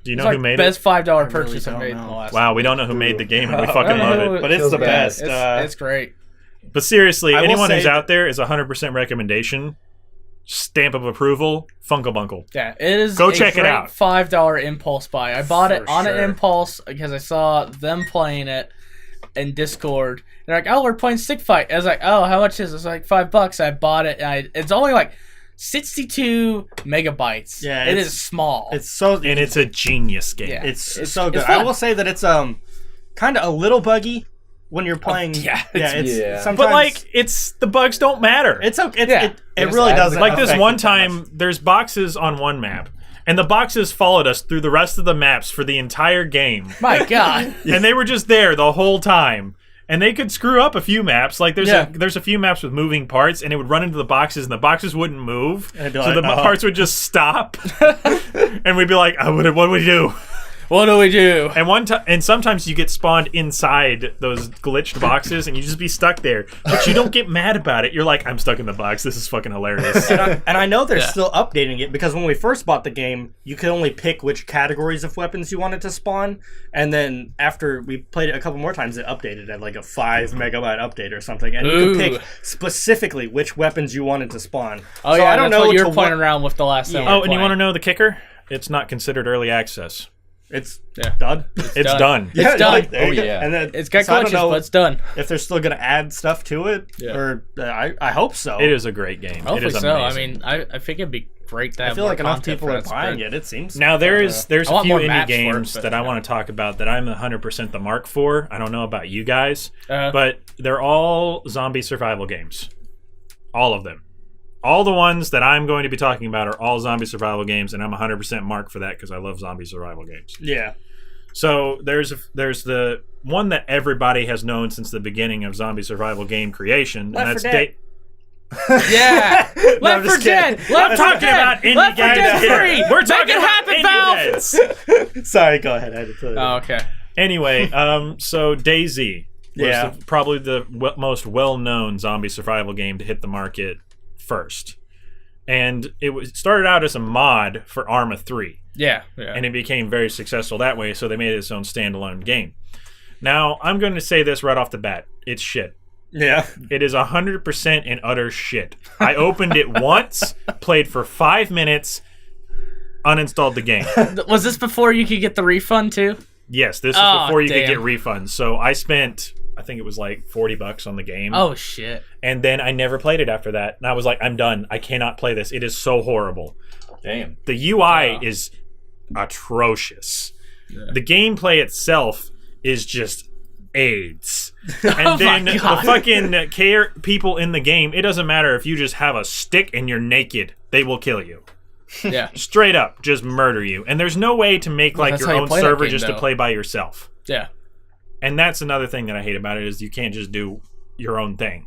Do you know It's who like made best it? $5 purchase don't I made in know. the last. Wow, we don't know who made the game, and we fucking love it. but it's Feels the bad. best. It's great. But seriously, I will anyone say who's that- out there is 100% recommendation. Stamp of approval, FunkleBunkle. Yeah, it is. Go a check it great out. $5 impulse buy. I bought it For on sure. an impulse because I saw them playing it in Discord. They're like, "Oh, we're playing Stick Fight." I was like, "Oh, how much is it?" It's like $5. I bought it. And it's only like 62 megabytes. Yeah, it it's- is small. It's so And it's a genius game. Yeah. it's It's- so good. it's fun. I will say that it's kind of a little buggy when you're playing. yeah, it's yeah. sometimes. But like, the bugs don't matter. it's okay. Yeah. It Just really add doesn't. like this affect one it that much. time, there's boxes on one map, and the boxes followed us through the rest of the maps for the entire game. My God. And they were just there the whole time. And they could screw up a few maps. Like Yeah. there's a few maps with moving parts, and it would run into the boxes, and the boxes wouldn't move, And so they're the like, "Oh." parts would just stop, and we'd be like, oh, "What do we do?" What do we do? And and sometimes you get spawned inside those glitched boxes, and you just be stuck there. But you don't get mad about it. You're like, "I'm stuck in the box. This is fucking hilarious." And I know they're still updating it because when we first bought the game, you could only pick which categories of weapons you wanted to spawn. And then after we played it a couple more times, it updated at like a 5 megabyte update or something. And you Ooh. could pick specifically which weapons you wanted to spawn. Oh So yeah, I don't that's know what you to were playing what- around with the last time. Oh, and you want to know the kicker? It's not considered early access. It's Yeah. done. It's done. Yeah, done. like, there you Oh, go. yeah. And then, It's got so I don't glitches, know but it's done. if they're still going to add stuff to it, Yeah. or I hope so. It is a great game. It Hopefully is so. amazing. I mean, I think it'd be great to have I feel more like enough content people for are that buying spread. it. It seems. Now there's I a want few more indie maps for it, games but, that I want to talk about that I'm 100% the mark for. I don't know about you guys, Uh, but they're all zombie survival games. All of them. All the ones that I'm going to be talking about are all zombie survival games, and I'm 100% mark for that because I love zombie survival games. Yeah. So there's the one that everybody has known since the beginning of zombie survival game creation, Left and that's 4 Dead. Yeah. No, I'm Left 4 just Dead. kidding. Left I'm 4 talking Dead. about indie Left 4 games Dead here. 3. We're Make talking it about happen, indie Valve. heads. Sorry, go ahead. I had to tell you. Oh, okay. Anyway, so DayZ was Yeah. probably the most well-known zombie survival game to hit the market first, and it started out as a mod for Arma 3, Yeah. Yeah. and it became very successful that way. So they made it its own standalone game. Now I'm going to say this right off the bat: it's shit. Yeah. It is 100% and utter shit. I opened it once, played for 5 minutes, uninstalled the game. Was this before you could get the refund too? Yes, this is Oh, before you could damn. get refunds. So I spent, I think it was like $40 on the game. Oh shit. And then I never played it after that. And I was like, I'm done. I cannot play this. It is so horrible. Damn. The UI is atrocious. Yeah. The gameplay itself is just AIDS. And Oh then my the God. fucking people in the game, it doesn't matter if you just have a stick and you're naked, they will kill you. Yeah. Straight up, just murder you. And there's no way to make like that's your how you own play that server game, just to though. play by yourself. Yeah. And that's another thing that I hate about it is you can't just do your own thing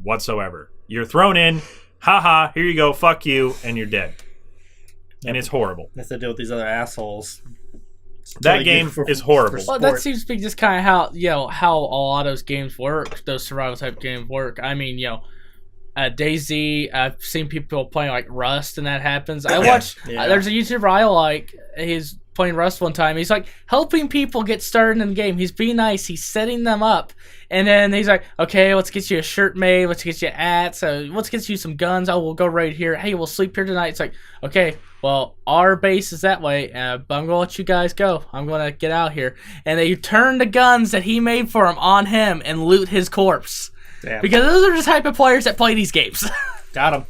whatsoever. You're thrown in, haha, here you go, fuck you, and you're dead. And it's horrible. Has to deal with these other assholes. That Totally game good for- is horrible. for Well, that sport. seems to be just kind of how a lot of those games work. Those survival type games work. I mean, DayZ. I've seen people playing like Rust, and that happens. I watch. Yeah. There's a YouTuber I like. He's playing Rust one time. He's like helping people get started in the game. He's being nice. He's setting them up, and then he's like, "Okay, let's get you a shirt made. Let's get you hats. Let's get you some guns. Oh, we'll go right here. Hey, we'll sleep here tonight." It's like, okay, well, our base is that way, but I'm gonna let you guys go. I'm gonna get out here, and they turn the guns that he made for him on him and loot his corpse. Damn. Because those are the type of players that play these games. Got him.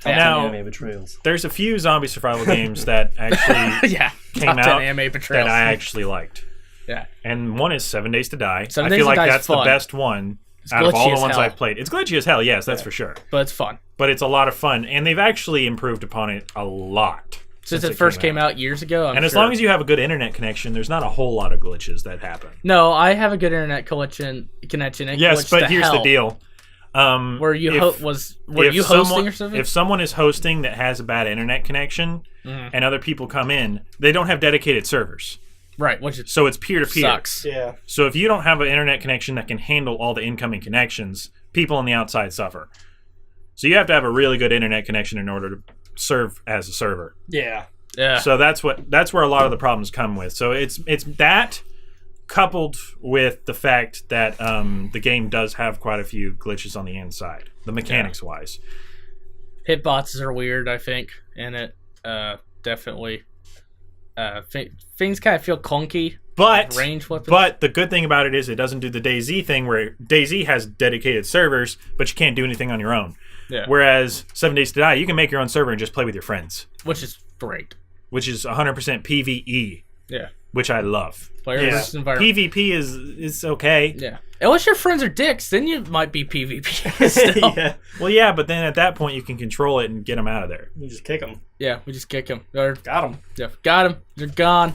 Now, Anime betrayals. there's a few zombie survival games that actually Yeah, came top 10 out anime betrayals. that I actually liked. Yeah, And one is 7 Days to Die. 7 I Days feel to like Die is that's the fun. best one It's out of glitchy all the as ones hell. I've played. It's glitchy as hell, yes, that's for sure. but it's fun. But it's a lot of fun, and they've actually improved upon it a lot Since it first came out years ago. And as long as you have a good internet connection, there's not a whole lot of glitches that happen. No, I have a good internet connection. It yes, but here's the deal. Were you hosting or something? If someone is hosting that has a bad internet connection and other people come in, they don't have dedicated servers. Right, so it's peer-to-peer. Sucks. Yeah. So if you don't have an internet connection that can handle all the incoming connections, people on the outside suffer. So you have to have a really good internet connection in order to serve as a server. Yeah. Yeah. So that's where a lot of the problems come with. So it's that coupled with the fact that the game does have quite a few glitches on the inside, the mechanics wise. Hitboxes are weird, I think, and it definitely things kind of feel clunky. But range weapons. But the good thing about it is it doesn't do the DayZ thing where DayZ has dedicated servers, but you can't do anything on your own. Yeah. Whereas 7 Days to Die, you can make your own server and just play with your friends. Which is great. Which is 100% PvE. Yeah. Which I love. Player versus environment. PvP is okay. Yeah. Unless your friends are dicks, then you might be PvP still. Yeah. Well, yeah, but then at that point you can control it and get them out of there. You just kick them. Yeah, we just kick them. Got them. Yeah, got them. They're gone.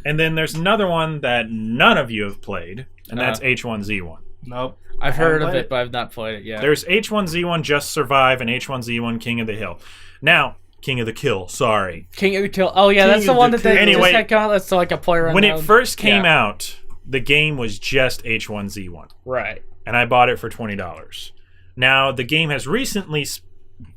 And then there's another one that none of you have played, and that's H1Z1. Nope. I've heard of it, but I've not played it yet. There's H1Z1 Just Survive and H1Z1 King of the Hill. Now, King of the Kill, sorry. King of the Kill. Oh, yeah, that's the one that they just had gone. That's like a player. When it first came out, the game was just H1Z1. Right. And I bought it for $20. Now, the game has recently,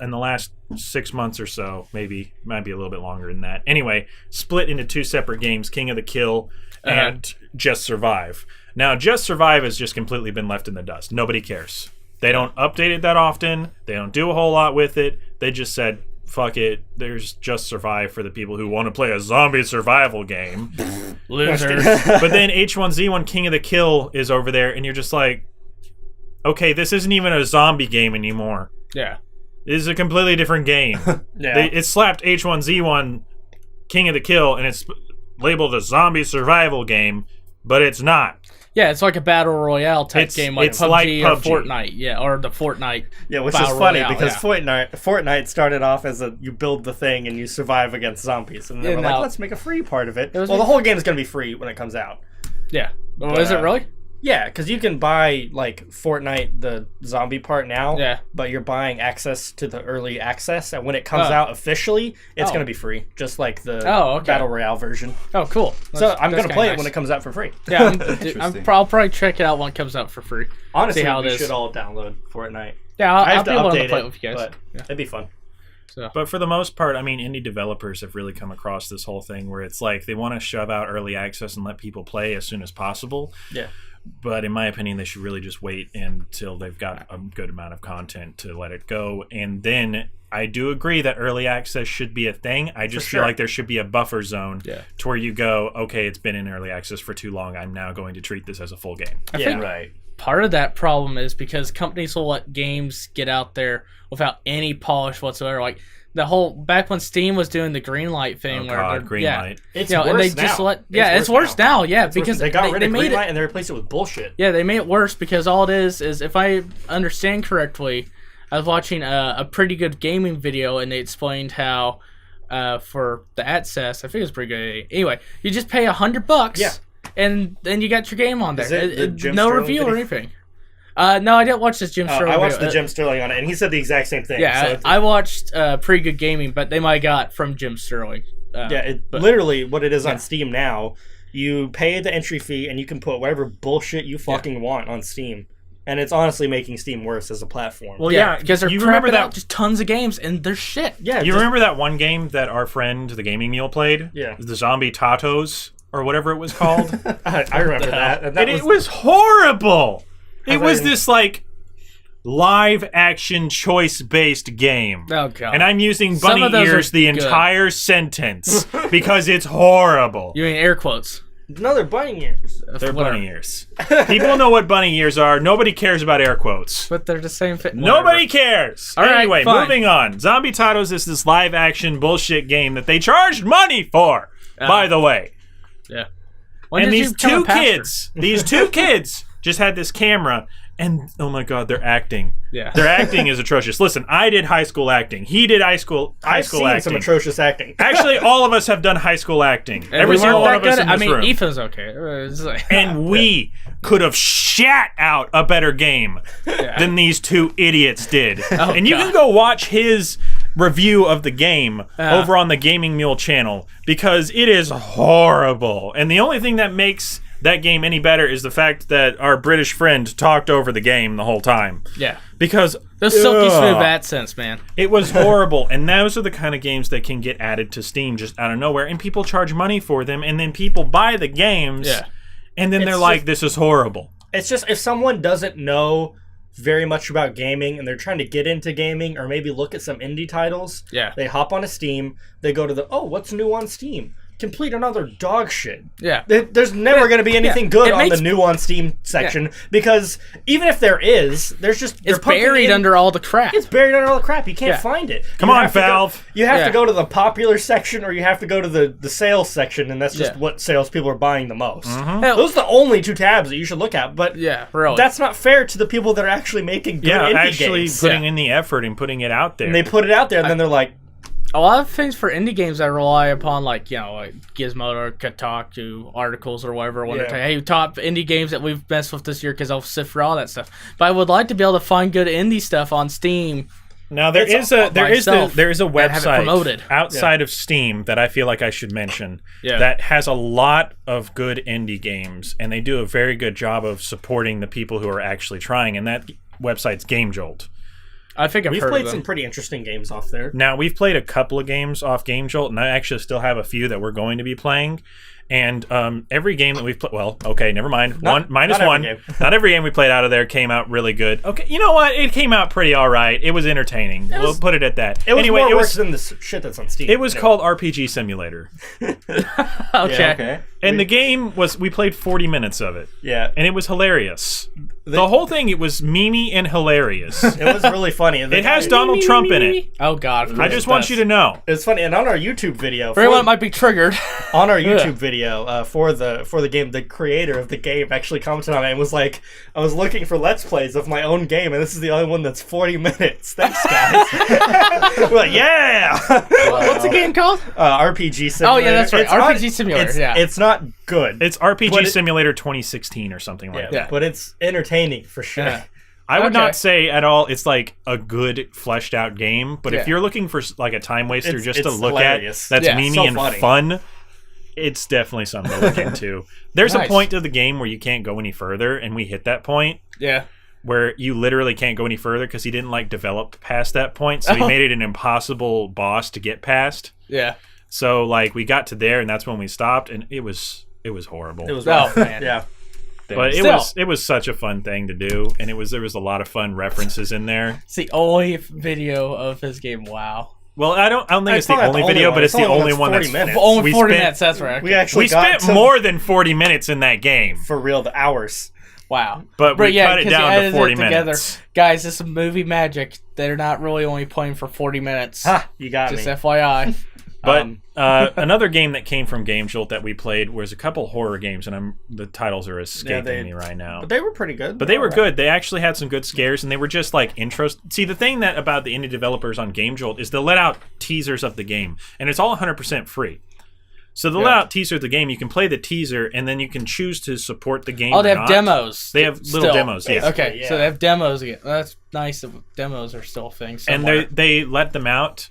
in the last 6 months or so, maybe, might be a little bit longer than that. Anyway, split into two separate games, King of the Kill and Just Survive. Now, Just Survive has just completely been left in the dust. Nobody cares. They don't update it that often. They don't do a whole lot with it. They just said, fuck it, there's Just Survive for the people who want to play a zombie survival game. Losers. But then H1Z1 King of the Kill is over there, and you're just like, okay, this isn't even a zombie game anymore. Yeah. It is a completely different game. It slapped H1Z1 King of the Kill, and it's labeled a zombie survival game, but it's not. Yeah, it's like a battle royale type game, like PUBG, like or Fortnite. or the Fortnite. Yeah, which is funny because Fortnite started off as you build the thing and you survive against zombies, and they were like, let's make a free part of it. The whole game is going to be free when it comes out. Yeah, is it really? Yeah, because you can buy like Fortnite the zombie part now. Yeah, but you're buying access to the early access, and when it comes out officially, it's going to be free, just like the battle royale version. Oh, cool! So I'm going to play it when it comes out for free. Yeah, I'll probably check it out when it comes out for free. Honestly, see how we should all download Fortnite. Yeah, I'll be able to play it with you guys. But it'd be fun. So. But for the most part, I mean, indie developers have really come across this whole thing where it's like they want to shove out early access and let people play as soon as possible. Yeah. But in my opinion, they should really just wait until they've got a good amount of content to let it go. And then I do agree that early access should be a thing. I just feel like there should be a buffer zone to where you go, okay, it's been in early access for too long. I'm now going to treat this as a full game. I think part of that problem is because companies will let games get out there without any polish whatsoever. Like the whole back when Steam was doing the green light thing, green light. It's worse and they just now. It's worse now. Yeah, because they got rid of green light and they replaced it with bullshit. Yeah, they made it worse because all it is if I understand correctly, I was watching a pretty good gaming video and they explained how for the access, I think it's pretty good. Anyway, you just pay $100. Yeah. And then you got your game on there. No review or anything. No, I didn't watch this Jim Sterling. I watched the Jim Sterling on it, and he said the exact same thing. Yeah, I watched Pretty Good Gaming, but they might have got from Jim Sterling. Literally what it is on Steam now, you pay the entry fee, and you can put whatever bullshit you fucking want on Steam. And it's honestly making Steam worse as a platform. Well, yeah, because they're crapping out just tons of games, and they're shit. Yeah, you remember that one game that our friend, the Gaming Mule, played? Yeah. The Zombie Tatos, or whatever it was called? I remember that. And it was horrible! It was this, like, live-action, choice-based game. Oh, God. And I'm using bunny ears the entire sentence because it's horrible. You mean air quotes? No, they're bunny ears. They're bunny ears. People know what bunny ears are. Nobody cares about air quotes. But they're the same fit. Nobody cares. All anyway, right, moving on. Zombie Tatos is this live-action bullshit game that they charged money for, by the way. Yeah. And these two kids just had this camera, And oh my god, their acting. Yeah. Their acting is atrocious. Listen, I did high school acting. He did high school I've seen acting. some atrocious acting. Actually, all of us have done high school acting. And Every we single weren't one of that us good. in this room. Ethan's okay. It's like- And we could have shat out a better game than these two idiots did. And you can go watch his review of the game over on the Gaming Mule channel because it is horrible. And the only thing that makes that game any better is the fact that our British friend talked over the game the whole time. Yeah. Because the silky smooth accents, man. it was horrible. And those are the kind of games that can get added to Steam just out of nowhere. And people charge money for them. And then people buy the games. Yeah. And then they're It's like, just- this is horrible. It's just if someone doesn't know very much about gaming and they're trying to get into gaming or maybe look at some indie titles, Yeah. they hop onto Steam, they go to the, what's new on Steam? Complete another dog shit. Yeah. There's never going to be anything good it on the makes- new on Steam section because even if there is, there's just they're It's pumping buried in- under all the crap. It's buried under all the crap. You can't Yeah. find it. Come You on, have to go- Valve. you have Yeah. to go to the popular section or you have to go to the sales section, and that's just Yeah. what salespeople are buying the most. Hell, Those are the only two tabs that you should look at. But yeah, really. that's not fair to the people that are actually making good Yeah, indie actually games. putting in the effort and putting it out there. And they put it out there, and then they're like, a lot of things for indie games that rely upon like Gizmodo or Kotaku articles or whatever when they're Yeah. saying, hey, top indie games that we've messed with this year because I'll sift for all that stuff. But I would like to be able to find good indie stuff on Steam. Now there It's is a myself there is a and have it website promoted. outside of Steam that I feel like I should mention Yeah. that has a lot of good indie games, and they do a very good job of supporting the people who are actually trying. And that website's Game Jolt. I think I've we've heard played of them. some pretty interesting games off there. Now we've played a couple of games off Game Jolt, and I actually still have a few that we're going to be playing. And every game that we've played, well, okay, never mind. Not One minus every one. game. Not every game we played out of there came out really good. Okay, you know what? It came out pretty all right. It was entertaining. We'll put it at that. It was anyway, more it work was than the shit that's on Steam. it was called RPG Simulator, Okay. and the game was we played 40 minutes of it, Yeah. and it was hilarious. The whole thing, it was memey and hilarious. It was really funny. It has Donald Trump in it. Oh, God. I just want you to know. It's funny, and on our YouTube video, For everyone might be triggered. on our YouTube video for the game, the creator of the game actually commented on it and was like, "I was looking for Let's Plays of my own game, and this is the only one that's 40 minutes. Thanks, guys." We're like, yeah. What's the game called? RPG Simulator. Oh, yeah, that's right. It's RPG Simulator, It's, yeah. it's not good. It's RPG But it- Simulator 2016 or something like that. Yeah. but it's entertaining for sure. Yeah. I would Okay. not say at all it's like a good fleshed out game, but if Yeah. you're looking for like a time waster It's- just to it's look hilarious. at that's Yeah, memey so and funny. fun, it's definitely something to look into. There's a Nice. point of the game where you can't go any further, and we hit that point Yeah. where you literally can't go any further because he didn't like develop past that point, so he made it an impossible boss to get past. Yeah. So like we got to there, and that's when we stopped, and it was horrible. It was Oh, rough. man. Yeah. But Still. it was such a fun thing to do, and there was a lot of fun references in there. It's the only video of his game. Wow. Well, I don't think it's the probably not only the only video, one. but it's the only that's one 40 that's minutes. Only We 40 spent- minutes. That's right. We actually we spent got to- more than 40 minutes in that game, for real the hours. Wow. but we cut it 'cause down you to edited 40 it together. minutes. Guys, this is movie magic. They're not really only playing for 40 minutes. Ha! You got Just me. FYI. But another game that came from Game Jolt that we played was a couple horror games, and the titles are escaping me right now. But they were pretty good. But they were Alright. good. They actually had some good scares, and they were just like intros. See, the thing that about the indie developers on Game Jolt is they'll let out teasers of the game, and it's all 100% free. So they'll let out teaser of the game. You can play the teaser, and then you can choose to support the game. Oh, they or have not. demos. They have little still. demos. Yeah. Okay, Yeah. so they have demos again. That's nice that demos are still a thing. And somewhere. they let them out.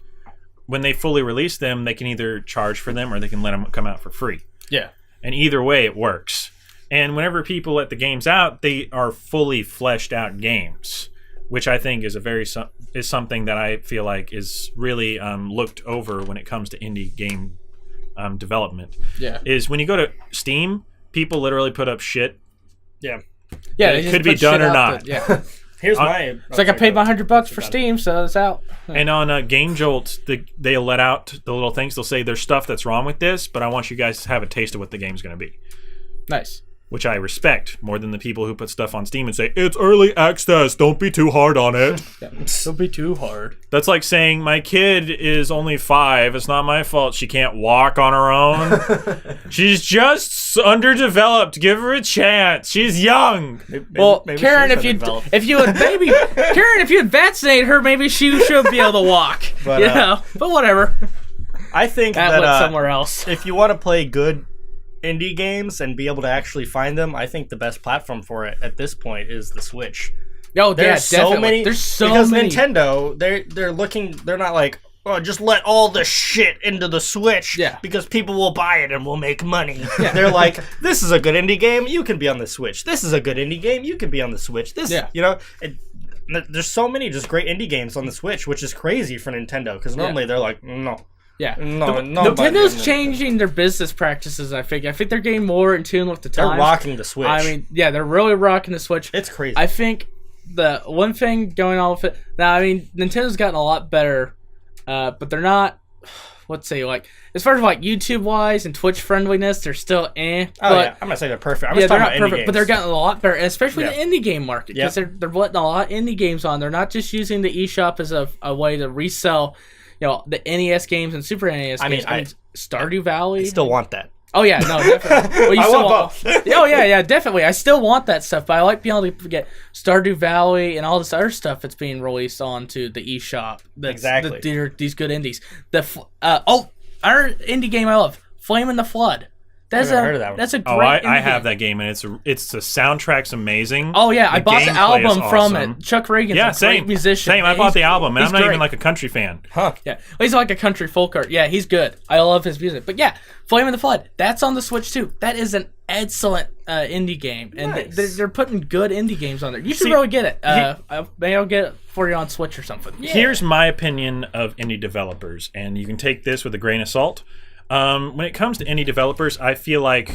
When they fully release them, they can either charge for them or they can let them come out for free. Yeah. And either way, it works. And whenever people let the games out, they are fully fleshed out games, which I think is is something that I feel like is really looked over when it comes to indie game development. Yeah. Is when you go to Steam, people literally put up shit. Yeah. Yeah, It they just could be put done shit or out not. that- yeah. Here's my. It's like I paid my $100 for Steam, so it's out. And on Game Jolt, they let out the little things. They'll say there's stuff that's wrong with this, but I want you guys to have a taste of what the game's going to be. Nice. which I respect more than the people who put stuff on Steam and say, it's early access, don't be too hard on it. Don't be too hard. That's like saying, my kid is only 5, it's not my fault she can't walk on her own. She's just underdeveloped, give her a chance, she's young. Maybe Karen, if you had vaccinated her, maybe she should be able to walk. But, but whatever. I think that that went somewhere else. If you want to play good indie games and be able to actually find them, I think the best platform for it at this point is the Switch. Oh, There's so many. There's so because many. Nintendo, they're not like, oh, just let all the shit into the Switch because people will buy it and we'll make money. Yeah. They're like, this is a good indie game, you can be on the Switch. This is a good indie game, you can be on the Switch. There's so many just great indie games on the Switch, which is crazy for Nintendo because normally they're like, no. Yeah, no. Nintendo's changing their business practices. I think they're getting more in tune with the times. They're rocking the Switch. I mean, they're really rocking the Switch. It's crazy. I think the one thing going on with it now, I mean, Nintendo's gotten a lot better, but they're not. Let's say, like, as far as like YouTube wise and Twitch friendliness, they're still I'm not saying they're perfect. I'm just they're talking not about indie games. But they're getting a lot better, especially the indie game market, because they're letting a lot of indie games on. They're not just using the eShop as a way to resell. The NES games and Super NES games. I mean, Stardew Valley. I still want that. Oh, yeah, no, definitely. Well, you I still want both. Oh, yeah, definitely. I still want that stuff, but I like being able to get Stardew Valley and all this other stuff that's being released onto the eShop. Exactly. These good indies. Our indie game I love, Flame in the Flood. I've never heard of that one. That's a great I have that game, and it's the soundtrack's amazing. Oh, yeah, I bought the album from awesome. it. Chuck Reagan's a great musician. Same, I bought the album, and I'm not even like a country fan. Huh. Yeah, he's like a country folk art. Yeah, he's good. I love his music. But yeah, Flame in the Flood, that's on the Switch too. That is an excellent indie game. And nice. they're putting good indie games on there. You should really get it. Maybe I'll get it for you on Switch or something. Yeah. Here's my opinion of indie developers, and you can take this with a grain of salt. When it comes to indie developers, I feel like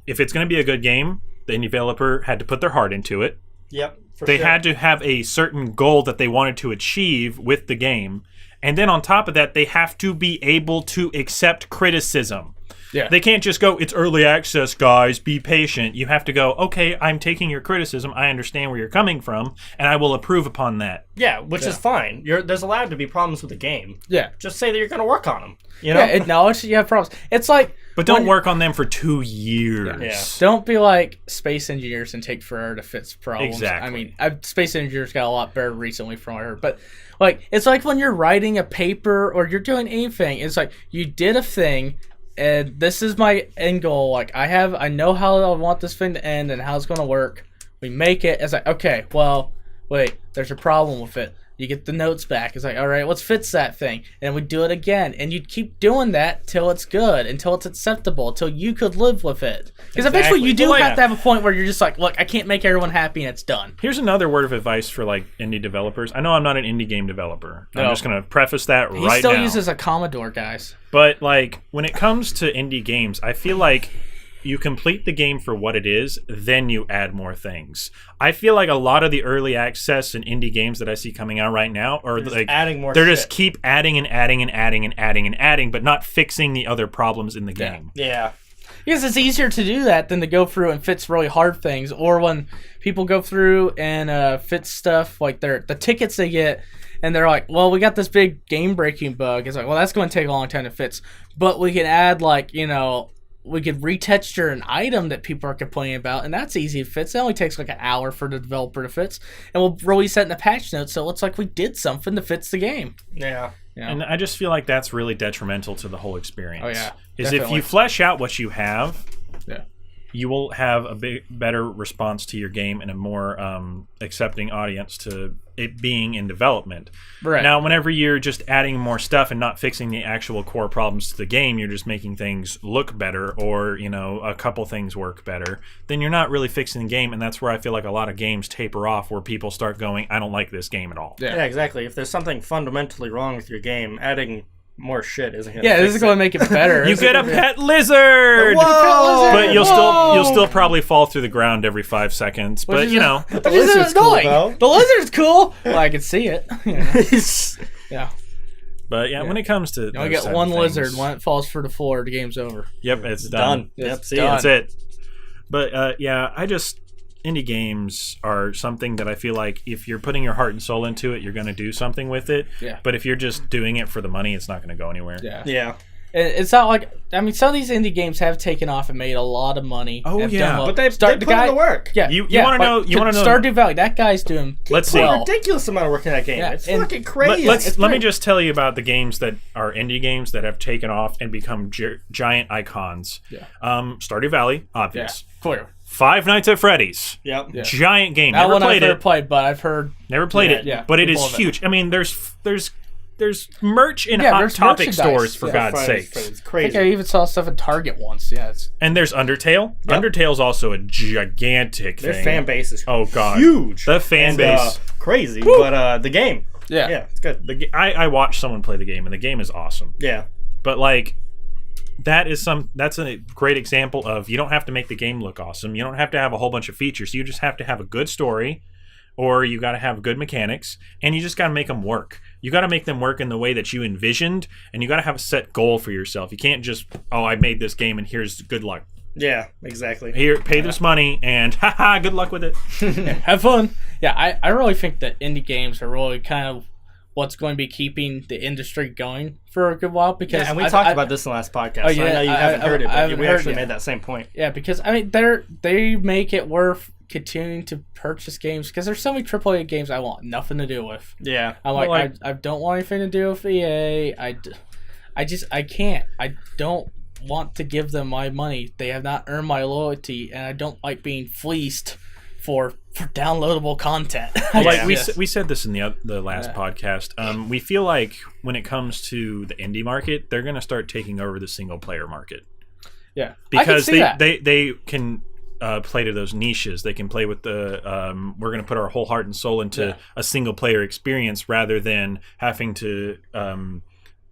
if it's going to be a good game, the indie developer had to put their heart into it. Yep. They had to have a certain goal that they wanted to achieve with the game. And then on top of that, they have to be able to accept criticism. Yeah. They can't just go, it's early access, guys, be patient. You have to go, okay, I'm taking your criticism. I understand where you're coming from, and I will approve upon that. Yeah, which is fine. There's allowed to be problems with the game. Yeah. Just say that you're going to work on them. You know? Acknowledge that you have problems. It's like... But don't work on them for 2 years. Yeah. Don't be like Space Engineers and take forever to fix problems. Exactly. I mean, Space Engineers got a lot better recently from what I heard. But like, it's like when you're writing a paper or you're doing anything, it's like you did a thing and this is my end goal. Like I know how I want this thing to end and how it's going to work. We make it. It's like, okay, well, wait, there's a problem with it. You get the notes back. It's like, all right, let's fix that thing. And we do it again. And you keep doing that till it's good, until it's acceptable, till you could live with it. Because eventually you do have to have a point where you're just like, look, I can't make everyone happy and it's done. Here's another word of advice for like indie developers. I know I'm not an indie game developer. I'm just going to preface that right now. He still uses a Commodore, guys. But like when it comes to indie games, I feel like you complete the game for what it is, then you add more things. I feel like a lot of the early access and indie games that I see coming out right now are like adding more. They're just keep adding and adding and adding and adding and adding, but not fixing the other problems in the game. Yeah. Because it's easier to do that than to go through and fix really hard things, or when people go through and fix stuff like the tickets they get, and they're like, well, we got this big game breaking bug. It's like, well, that's going to take a long time to fix, but we can add we could retexture an item that people are complaining about, and that's easy to fix. It only takes like an hour for the developer to fix, and we'll release that in the patch notes, so it looks like we did something to fix the game. Yeah. And I just feel like that's really detrimental to the whole experience. Oh, yeah. Is Definitely. if you flesh out what you have, Yeah. you will have a better response to your game and a more accepting audience to it being in development. Right. Now, whenever you're just adding more stuff and not fixing the actual core problems to the game, you're just making things look better or, a couple things work better, then you're not really fixing the game, and that's where I feel like a lot of games taper off, where people start going, I don't like this game at all. Yeah, exactly. If there's something fundamentally wrong with your game, adding more shit isn't gonna this is going to make it better. You get a pet lizard! Whoa! But you'll still probably fall through the ground every 5 seconds. But The lizard's cool, though. The lizard's cool. Well, I can see it. Yeah. But when it comes to You only get one lizard. When it falls for the floor, the game's over. Yep, it's done. Yep, see done. That's it. But yeah, indie games are something that I feel like if you're putting your heart and soul into it, you're going to do something with it. Yeah. But if you're just doing it for the money, it's not going to go anywhere. Yeah. It's not like, I mean, some of these indie games have taken off and made a lot of money. Oh, have yeah. done well. But they put in the work. Yeah, You want to know? You want to know? Stardew Valley. That guy's doing. Let's It's see. a ridiculous amount of work in that game. Yeah, It's and fucking crazy. Let me just tell you about the games that are indie games that have taken off and become giant icons. Yeah. Stardew Valley, Yeah, obvious. clear. Five Nights at Freddy's. Yep. Yeah. Giant game. That Never one I've played never it. played, but I've heard. Never played it. Yeah, but it people is love it. huge. I mean, there's merch in Hot there's Topic merchandise. stores for Yeah, God's It's sakes. I think crazy. I even saw stuff at Target once. Yeah, it's And there's Undertale. Yep. Undertale's also a gigantic Their thing. fan base is Oh god, huge. The fan And, base. crazy. But the game. yeah. Yeah, it's good. I watched someone play the game, and the game is awesome. Yeah. But like, that's a great example of you don't have to make the game look awesome. You don't have to have a whole bunch of features. You just have to have a good story, or you got to have good mechanics, and you just got to make them work. You got to make them work in the way that you envisioned, and you got to have a set goal for yourself. You can't just, I made this game and here's good luck. Yeah, exactly. Here, pay this money and haha, good luck with it. Have fun. Yeah, I really think that indie games are really kind of what's going to be keeping the industry going for a good while. Because Yeah, and we talked about this in the last podcast. Oh, yeah, I know you haven't heard it, I but we heard, actually yeah. made that same point. Yeah, because I mean they make it worth continuing to purchase games because there's so many AAA games I want nothing to do with. Yeah. I'm Well, like, I don't want anything to do with EA. I can't. I don't want to give them my money. They have not earned my loyalty, and I don't like being fleeced for downloadable content. Like Yeah. we said this in the last podcast. We feel like when it comes to the indie market, they're going to start taking over the single player market Yeah, because I can see they can play to those niches. They can play with the we're going to put our whole heart and soul into a single player experience rather than having to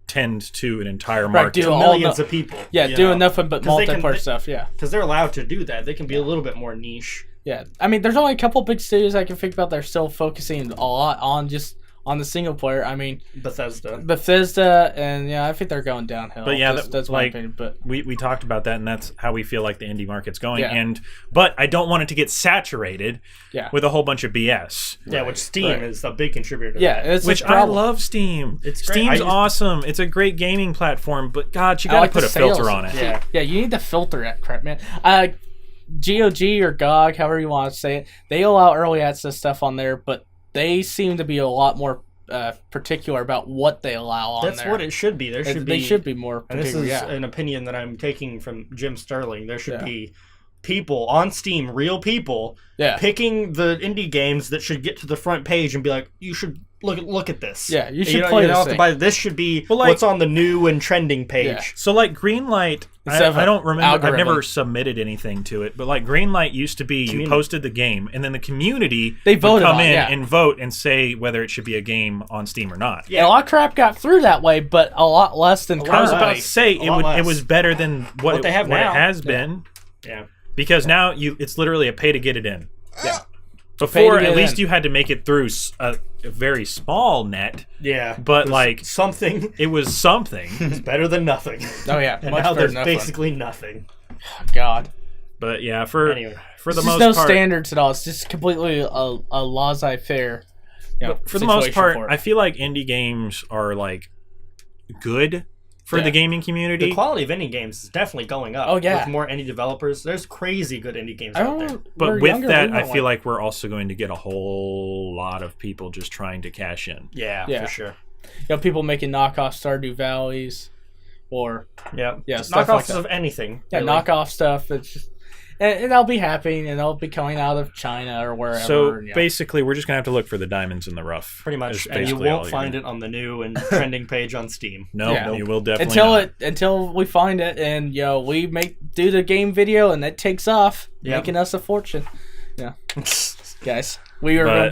tend to an entire market. do To all millions of people. Yeah, you doing know? nothing but 'Cause they can- multiplayer stuff. Yeah, Because they're allowed to do that. They can be a little bit more niche. yeah. I mean, there's only a couple big studios I can think about that are still focusing a lot on the single player. I mean, Bethesda, and yeah, I think they're going downhill. But yeah, that's my opinion. But we talked about that, and that's how we feel like the indie market's going. Yeah. But I don't want it to get saturated yeah, with a whole bunch of BS. Yeah, which Steam is a big contributor to. yeah, it's Which a I problem. love Steam. It's great. Steam's I used- awesome. It's a great gaming platform, but God, you I got to like put the a filter sales. on it. Yeah. Yeah, you need to filter that crap, man. GOG or GOG, however you want to say it, they allow early access stuff on there, but they seem to be a lot more particular about what they allow on That's there. what it should be. There should be. They should be more And this particular. is Yeah. an opinion that I'm taking from Jim Sterling. There should Yeah. be people on Steam, real people, Yeah. picking the indie games that should get to the front page and be like, you should look at this. Yeah, you should know, play you this don't have to thing. buy this. Should be Well, like- what's on the new and trending page. Yeah. So like Greenlight, Instead of I don't remember. I've algorithm. never submitted anything to it, but like Greenlight used to be you Community. posted the game, and then the community They would voted come on it, in yeah. and vote and say whether it should be a game on Steam or not. And a lot of crap got through that way, but a lot less than lot I was currently. about to say A lot it less. was better than what they have what now. it has been Yeah. because now it's literally a pay to get it in. Yeah. Before, get at it least in. you had to make it through a very small net, Yeah. but It was like something it was something. is better than nothing. Oh yeah, And much now better there's than nothing. basically nothing. God. But yeah, for Anyway. the There's most no part, standards at all. It's just completely a laissez-faire. for the most situation part, for it. I feel like indie games are like good for Yeah. the gaming community. The quality of indie games is definitely going up. Oh, yeah. With more indie developers. There's crazy good indie games I out there. remember but we were with younger, that, we I were feel like we're also going to get a whole lot of people just trying to cash in. Yeah, Yeah. for sure. people making knockoff Stardew Valleys, or Yeah. Yeah, Just stuff knockoffs like that. of anything. yeah, really. knockoff stuff. It's just, and they'll be happening, and they'll be coming out of China or wherever. So and, yeah. basically, we're just gonna have to look for the diamonds in the rough. Pretty much. is And you basically all won't you're find gonna- it on the new and trending page on Steam. No, Yeah. you will definitely until we find it, and we do the game video, and it takes off, Yeah. making us a fortune. Yeah, guys, we are But,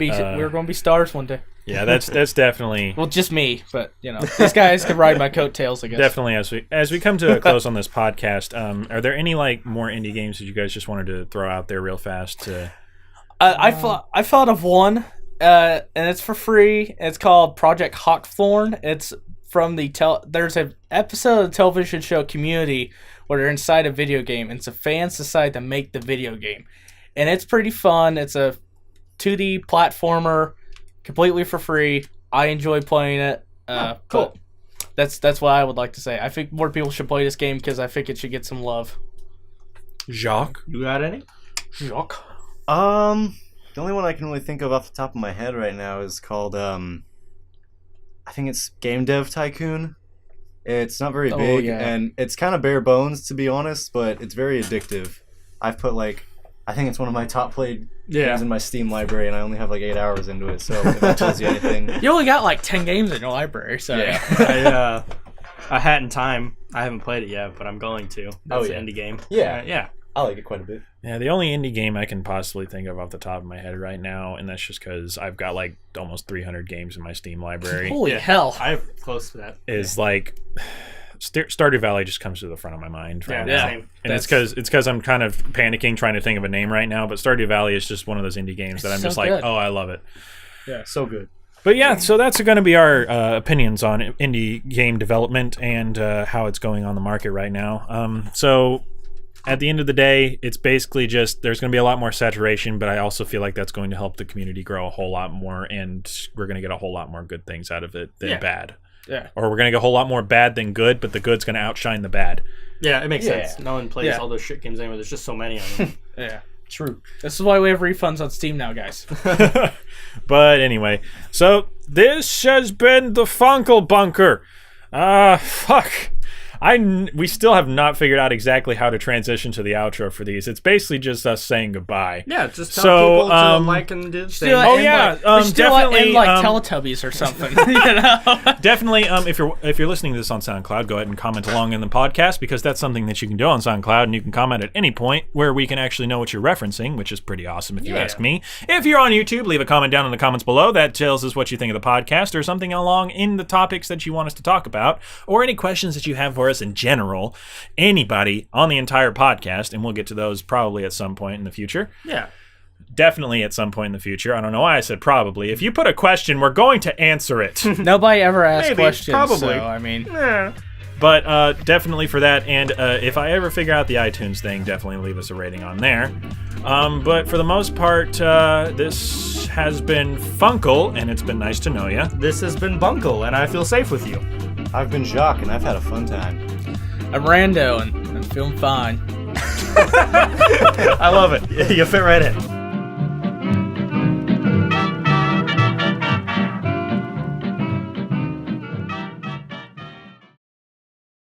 gonna be stars one day. Yeah, that's definitely Well, just me, but these guys could ride my coattails, I guess. definitely as we come to a close on this podcast. Are there any like more indie games that you guys just wanted to throw out there real fast? To I thought of one, and it's for free. It's called Project Hawkthorn. It's from there's an episode of the television show Community where they're inside a video game, and the fans decide to make the video game. And it's pretty fun. It's a 2D platformer, completely for free. I enjoy playing it. Cool. But that's what I would like to say. I think more people should play this game because I think it should get some love. Jacques? You got any? Jacques. The only one I can really think of off the top of my head right now is called I think it's Game Dev Tycoon. It's not very big, and it's kind of bare bones, to be honest, but it's very addictive. I've put I think it's one of my top played games in my Steam library, and I only have 8 hours into it, so if that tells you anything. You only got 10 games in your library, so Yeah. A Hat in Time. I haven't played it yet, but I'm going to. That's an indie game. Yeah. Yeah. I like it quite a bit. Yeah, the only indie game I can possibly think of off the top of my head right now, and that's just because I've got almost 300 games in my Steam library. Holy hell. I'm close to that. Is Stardew Valley just comes to the front of my mind right now. Same. And it's because I'm kind of panicking trying to think of a name right now, but Stardew Valley is just one of those indie games that I'm just good. oh, I love it. Yeah, so good. But yeah, so that's going to be our opinions on indie game development and how it's going on the market right now. So at the end of the day, it's basically just there's going to be a lot more saturation, but I also feel like that's going to help the community grow a whole lot more, and we're going to get a whole lot more good things out of it than bad. Yeah. Or we're going to get a whole lot more bad than good, but the good's going to outshine the bad. Yeah, it makes sense. No one plays all those shit games anymore. There's just so many of them. Yeah. True. This is why we have refunds on Steam now, guys. But anyway, so this has been the FunkleBunker. Fuck. We still have not figured out exactly how to transition to the outro for these. It's basically just us saying goodbye. Yeah, just tell people to like and do things. We should definitely Teletubbies or something. You know? Definitely, if you're listening to this on SoundCloud, go ahead and comment along in the podcast, because that's something that you can do on SoundCloud, and you can comment at any point where we can actually know what you're referencing, which is pretty awesome if you ask me. If you're on YouTube, leave a comment down in the comments below. That tells us what you think of the podcast or something along in the topics that you want us to talk about, or any questions that you have for us in general. Anybody on the entire podcast, and we'll get to those probably at some point in the future. Yeah. Definitely at some point in the future. I don't know why I said probably. If you put a question, we're going to answer it. Nobody ever asks Maybe, questions. probably. So, I mean, But definitely for that, and if I ever figure out the iTunes thing, definitely leave us a rating on there. But for the most part, this has been Funkle, and it's been nice to know you. This has been Bunkle, and I feel safe with you. I've been Jacques, and I've had a fun time. I'm Rando, and I'm feeling fine. I love it. You fit right in.